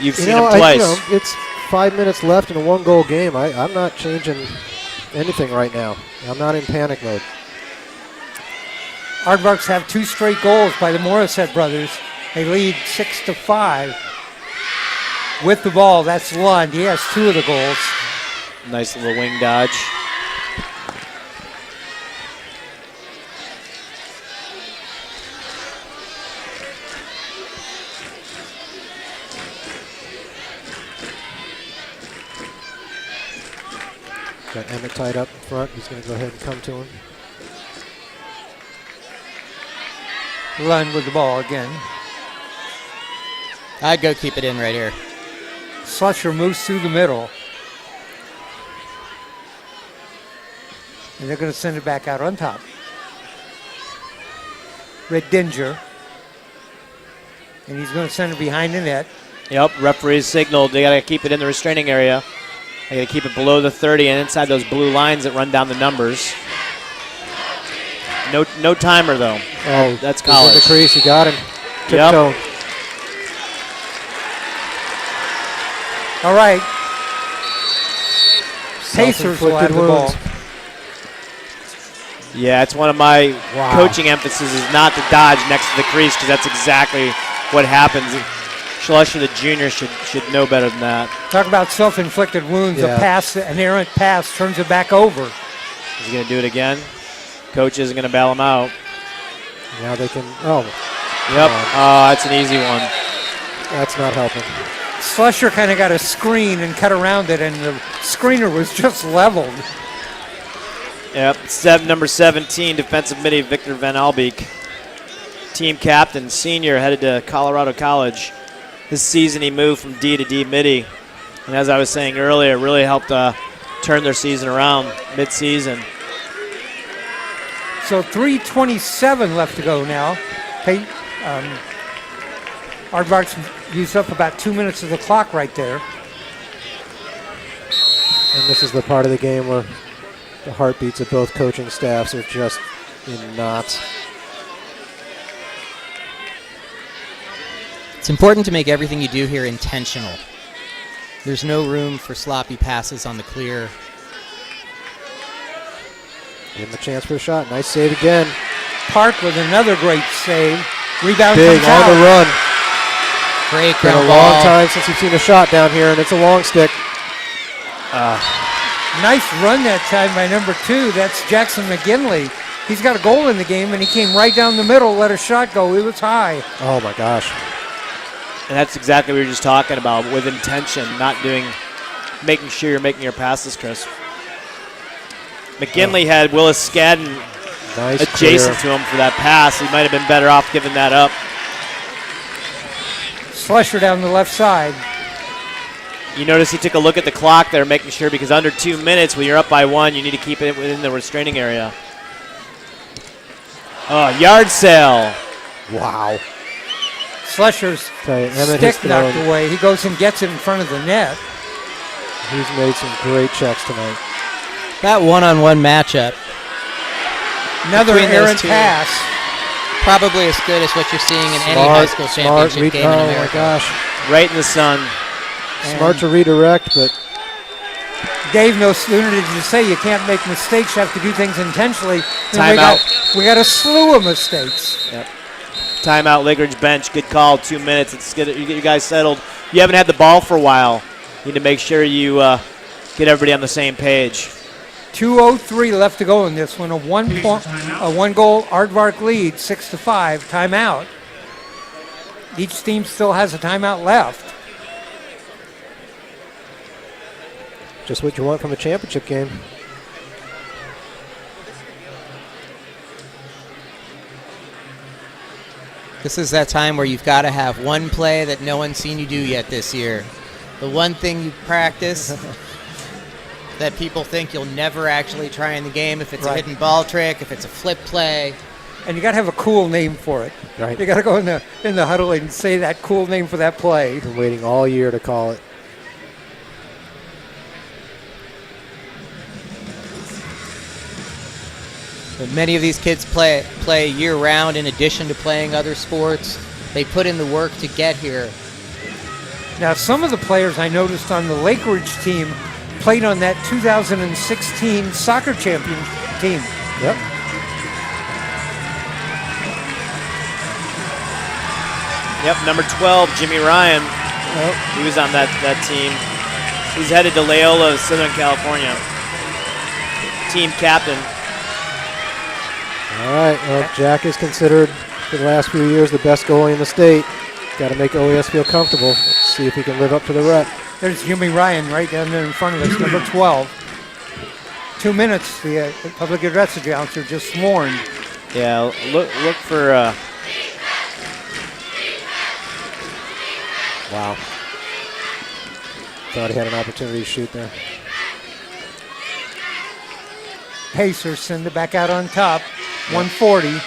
You've seen him twice. It's 5 minutes left in a one-goal game. I'm not changing anything right now. I'm not in panic mode. Aardvarks have 2 straight goals by the Morissette brothers. They lead 6-5. With the ball, that's Lund. He has 2 of the goals. Nice little wing dodge. Got Emmett tied up in front. He's going to go ahead and come to him. Lund with the ball again. I'd go keep it in right here. Slusher moves through the middle. And they're going to send it back out on top. Red Dinger. And he's going to send it behind the net. Yep, referees signaled they got to keep it in the restraining area. They got to keep it below the 30 and inside those blue lines that run down the numbers. No timer, though. Oh, that's college. In the crease, he got him. Tiptoe. Yep. All right. Pacers will have the ball. Yeah, it's one of my coaching emphases is not to dodge next to the crease because that's exactly what happens. Slusher, the junior, should know better than that. Talk about self-inflicted wounds. Yeah. A pass, an errant pass, turns it back over. Is he going to do it again? Coach isn't going to bail him out. Now they can. Oh. Yep. That's an easy one. That's not helping. Slusher kind of got a screen and cut around it, and the screener was just leveled. Yep. Number 17, defensive midi, Victor Van Albeek. Team captain, senior, headed to Colorado College. This season he moved from D to D midi. And as I was saying earlier, really helped turn their season around mid-season. So 3:27 left to go now. Aardvarks used up about 2 minutes of the clock right there. And this is the part of the game where the heartbeats of both coaching staffs are just in knots. It's important to make everything you do here intentional. There's no room for sloppy passes on the clear. Give him a chance for a shot. Nice save again. Park with another great save. Rebound Big comes on out. the run. Great Been ground a ball. long time since you've seen a shot down here, and it's a long stick. Nice run that time by number 2. That's Jackson Mckinley. He's got a goal in the game, and he came right down the middle, let a shot go. It was high. Oh, my gosh. And that's exactly what we were just talking about, with intention, making sure you're making your passes, Chris. McKinley had Willis Skadden adjacent to him for that pass. He might have been better off giving that up. Slusher down the left side. You notice he took a look at the clock there, making sure, because under 2 minutes, when you're up by 1, you need to keep it within the restraining area. Oh, yard sale. Wow. Slusher's stick knocked away. He goes and gets it in front of the net. He's made some great checks tonight. That one-on-one matchup. Another errant pass. Probably as good as what you're seeing in any high school championship game in America. Oh, my gosh. Right in the sun. Smart to redirect, but Dave, no sooner did you say you can't make mistakes, you have to do things intentionally. Timeout. We got a slew of mistakes. Yep. Timeout, Lakeridge bench. Good call, 2 minutes. Let's get you guys settled. You haven't had the ball for a while. You need to make sure you get everybody on the same page. 2:03 left to go in this one. A one-goal Aardvark lead, 6-5. Timeout. Each team still has a timeout left. just what you want from a championship game. This is that time where you've got to have one play that no one's seen you do yet this year. The one thing you practice that people think you'll never actually try in the game, if it's a hidden ball trick, if it's a flip play. and you got to have a cool name for it. Right. You got to go in the huddle and say that cool name for that play. Been waiting all year to call it. But many of these kids play year-round in addition to playing other sports. They put in the work to get here. Now, some of the players I noticed on the Lakeridge team played on that 2016 soccer champion team. Yep. Yep, number 12, Jimmy Ryan. He was on that team. He's headed to Loyola, Southern California. Team captain. All right. Well, Jack is considered for the last few years the best goalie in the state. Got to make OES feel comfortable. Let's see if he can live up to the rep. There's Jimmy Ryan right down there in front of us, number 12. 2 minutes, the public address announcer just sworn. Yeah, look for... Wow. Thought he had an opportunity to shoot there. Pacers send it back out on top, 140.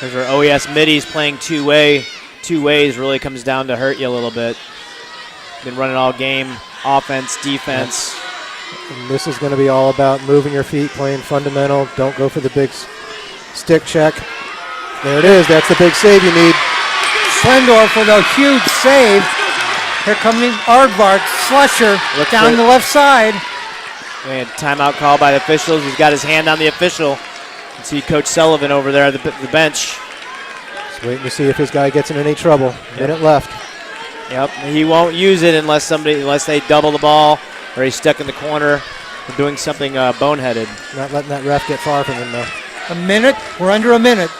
There's our OES middies playing two-way. Two ways really comes down to hurt you a little bit. Been running all game, offense, defense. And this is going to be all about moving your feet, playing fundamental. Don't go for the big stick check. There it is. That's the big save you need. Slendorf with a huge save. Here coming Aardvarks, Slusher down the left side. And timeout call by the officials. He's got his hand on the official. You can see Coach Sullivan over there at the bench. Just waiting to see if his guy gets in any trouble. Minute left. Yep, he won't use it unless they double the ball or he's stuck in the corner or doing something boneheaded. Not letting that ref get far from him though. A minute. We're under a minute.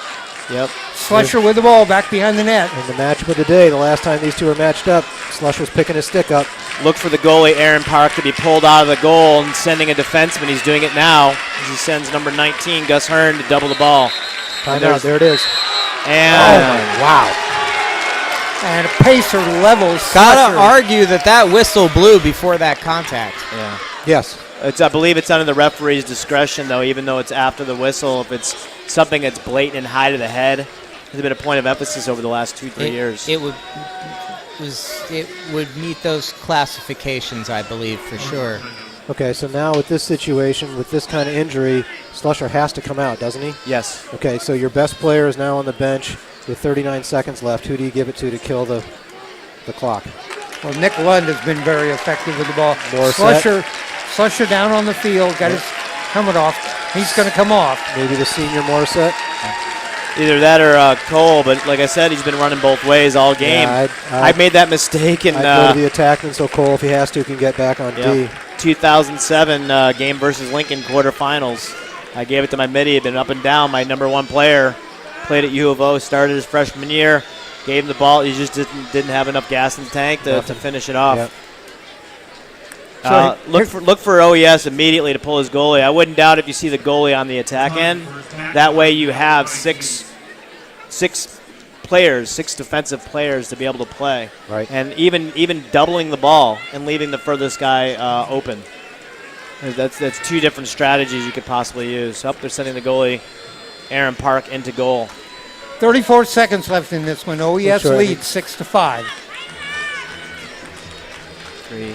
Yep. Slusher with the ball back behind the net. And the matchup of the day, the last time these two were matched up, Slusher's picking his stick up. Look for the goalie, Aaron Park, to be pulled out of the goal and sending a defenseman. He's doing it now as he sends number 19, Gus Hearn, to double the ball. Timeout, there it is. And wow. And a Pacer levels. Gotta argue that whistle blew before that contact. Yeah. Yes. I believe it's under the referee's discretion, though, even though it's after the whistle. If it's something that's blatant and high to the head, has been a point of emphasis over the last 2-3 years. It would meet those classifications, I believe, for sure. Okay, so now with this situation, with this kind of injury, Slusher has to come out, doesn't he? Yes. Okay, so your best player is now on the bench with 39 seconds left. Who do you give it to kill the clock? Well, Nick Lund has been very effective with the ball. Slusher down on the field, got his helmet off. He's going to come off. Maybe the senior Morissette? Either that or Cole, but like I said, he's been running both ways all game. Yeah, I made that mistake. And I'd go to the Attackman, so Cole, if he has to, can get back on D. 2007 game versus Lincoln quarterfinals. I gave it to my midi. Had been up and down. My number one player played at U of O, started his freshman year, gave him the ball. He just didn't have enough gas in the tank to finish it off. Yep. Look for OES immediately to pull his goalie. I wouldn't doubt if you see the goalie on the attack end. That way you have six defensive players to be able to play. Right. And even doubling the ball and leaving the furthest guy open. That's two different strategies you could possibly use. They're sending the goalie, Aaron Park, into goal. 34 seconds left in this one. OES leads 6-5. 3.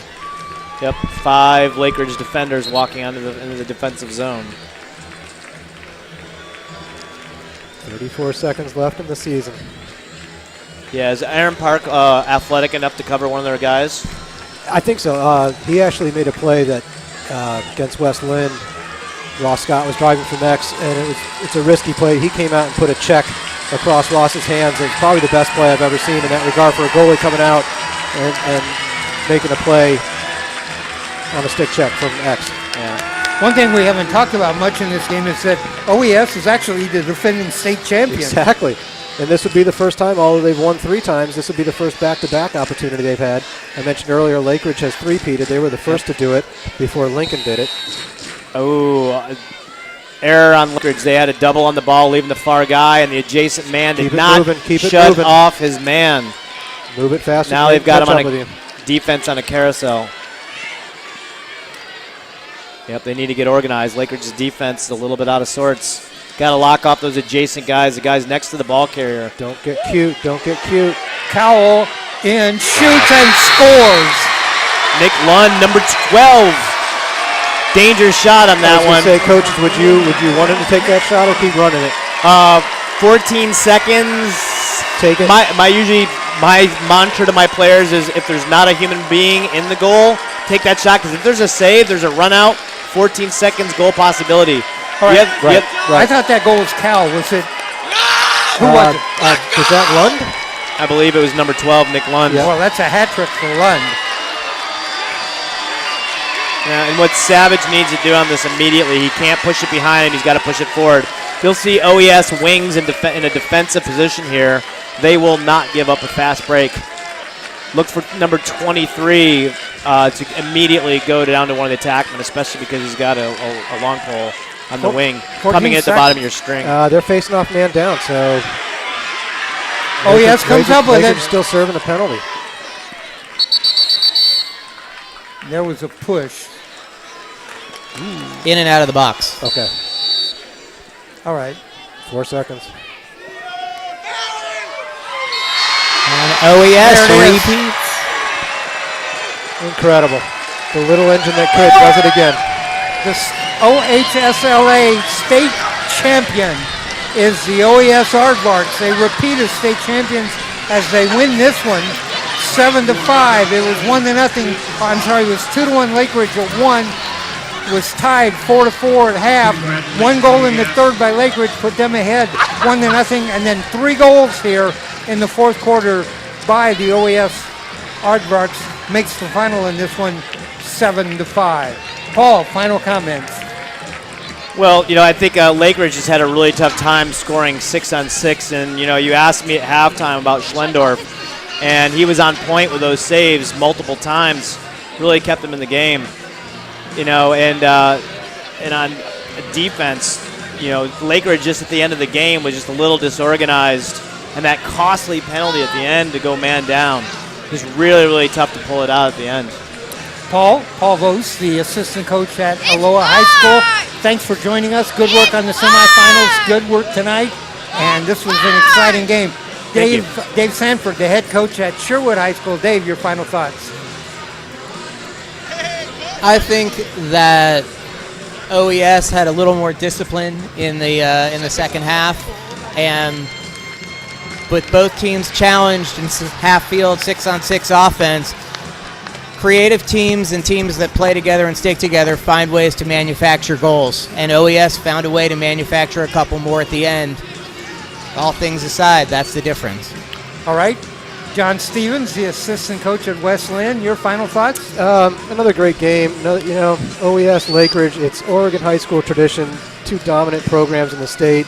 Yep, 5 Lakeridge defenders walking into the defensive zone. 34 seconds left in the season. Yeah, is Aaron Park athletic enough to cover one of their guys? I think so. He actually made a play that against West Lynn. Ross Scott was driving from X, and it's a risky play. He came out and put a check across Ross's hands. It's probably the best play I've ever seen in that regard for a goalie coming out and making a play on a stick check from X. Yeah. One thing we haven't talked about much in this game is that OES is actually the defending state champion. Exactly. And this would be the first time, although they've won 3 times, this would be the first back-to-back opportunity they've had. I mentioned earlier Lakeridge has 3-peated. They were the first to do it before Lincoln did it. Oh, error on Lakeridge. They had a double on the ball, leaving the far guy, and the adjacent man did not shut off his man. Move it fast. Now they've got him on a defense on a carousel. Yep, they need to get organized. Lakeridge's defense is a little bit out of sorts. Got to lock off those adjacent guys, the guys next to the ball carrier. Don't get cute. Don't get cute. Cowell in, shoots and scores. Nick Lund, number 12. Dangerous shot on that one. Say, coaches, would you want him to take that shot or keep running it? 14 seconds. Take it. My mantra to my players is if there's not a human being in the goal, take that shot, because if there's a save, there's a run out, 14 seconds goal possibility. All right. Right. I thought that goal was Cal. Was it? Who was it? Was that Lund? I believe it was number 12, Nick Lund. Yeah. Well, that's a hat trick for Lund. Yeah, and what Savage needs to do on this immediately, he can't push it behind him, he's got to push it forward. You'll see OES wings in a defensive position here. They will not give up a fast break. Look for number 23 to immediately go down to one of the attackmen, especially because he's got a long pole on the wing coming at the bottom of your string. They're facing off man down, so OES comes up with it. Still serving a penalty. There was a push. In and out of the box. Okay. All right. 4 seconds. And OES repeats. Incredible. The little engine that could does it again. The OHSLA state champion is the OES Aardvarks. They repeat as state champions as they win this one 7-5. It was 1-0. I'm sorry, it was 2-1 Lakeridge at 1. It was tied 4-4 at half. 1 goal in the third by Lakeridge put them ahead 1-0, and then 3 goals here in the fourth quarter by the OES Aardvarks makes the final in this one 7-5. Paul, final comments. Well, I think Lakeridge has had a really tough time scoring 6-on-6, and you asked me at halftime about Schlendorf, and he was on point with those saves multiple times, really kept them in the game. And on defense, Lakeridge just at the end of the game was just a little disorganized, and that costly penalty at the end to go man down was really, really tough to pull it out at the end. Paul Voas, the assistant coach at Aloha High School. Thanks for joining us. Good work on the semifinals. Good work tonight. And this was an exciting game. Dave Sanford, the head coach at Sherwood High School. Dave, your final thoughts. I think that OES had a little more discipline in the second half, but both teams challenged in half-field 6-on-6 offense. Creative teams and teams that play together and stick together find ways to manufacture goals, and OES found a way to manufacture a couple more at the end. All things aside, that's the difference. All right. John Stevens, the assistant coach at Wesleyan, your final thoughts? Another great game. OES, Lakeridge, it's Oregon high school tradition, 2 dominant programs in the state.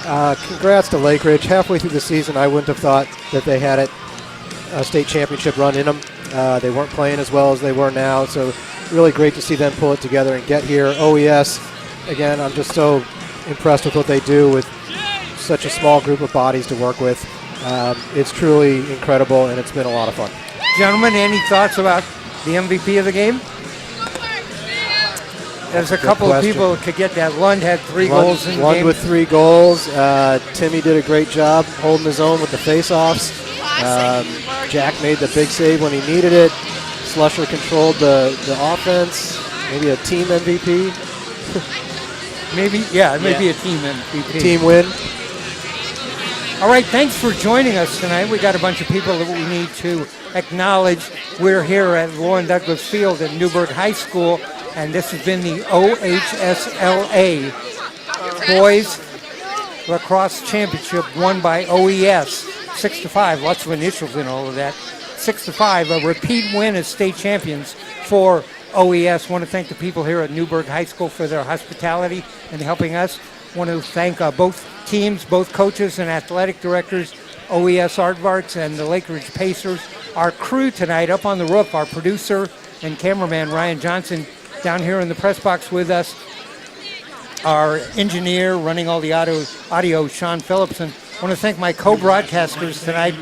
Congrats to Lakeridge. Halfway through the season, I wouldn't have thought that they had a state championship run in them. They weren't playing as well as they were now, so really great to see them pull it together and get here. OES, again, I'm just so impressed with what they do with such a small group of bodies to work with. It's truly incredible, and it's been a lot of fun. Gentlemen, any thoughts about the MVP of the game? There's a couple of people that could get that. Lund had 3 goals in the game. Lund with 3 goals. Timmy did a great job holding his own with the face-offs. Jack made the big save when he needed it. Slusher controlled the offense. Maybe a team MVP. Maybe a team MVP. Team win. All right, thanks for joining us tonight. We got a bunch of people that we need to acknowledge. We're here at Lauren Douglas Field at Newberg High School, and this has been the OHSLA Boys Lacrosse Championship won by OES 6-5. Lots of initials in all of that. 6-5, a repeat win as state champions for OES. Want to thank the people here at Newberg High School for their hospitality and helping us. Want to thank both teams, both coaches and athletic directors, OES Aardvarks and the Lakeridge Pacers. Our crew tonight up on the roof, our producer and cameraman Ryan Johnson down here in the press box with us. Our engineer running all the audio Sean Phillipson. I want to thank my co-broadcasters tonight,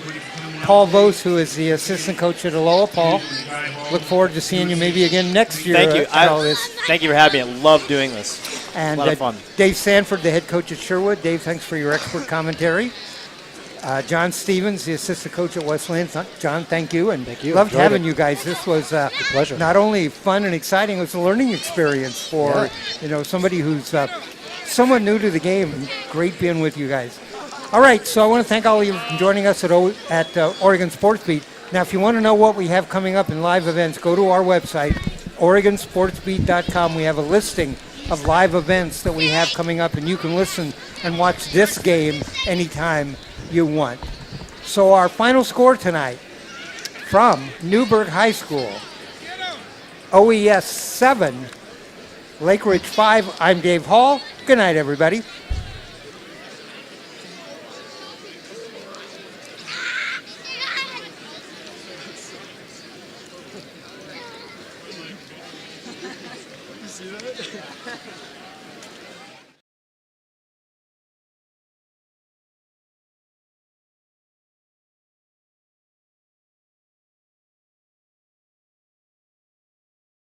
Paul Voas, who is the assistant coach at Aloha. Paul, look forward to seeing you maybe again next year. Thank you. All this. Thank you for having me. I love doing this. And A lot of fun. Dave Sanford, the head coach at Sherwood. Dave, thanks for your expert commentary. John Stevens, the assistant coach at Wesleyan. John, thank you. And Thank you. Loved Enjoyed having it. you guys. This was pleasure. not only fun and exciting, it was a learning experience for somebody who's somewhat new to the game. And great being with you guys. All right, so I want to thank all of you for joining us at Oregon Sports Beat. Now, if you want to know what we have coming up in live events, go to our website, OregonSportsBeat.com. We have a listing of live events that we have coming up, and you can listen and watch this game anytime you want. So our final score tonight from Newberg High School, OES 7, Lakeridge 5. I'm Dave Hall. Good night, everybody. See that?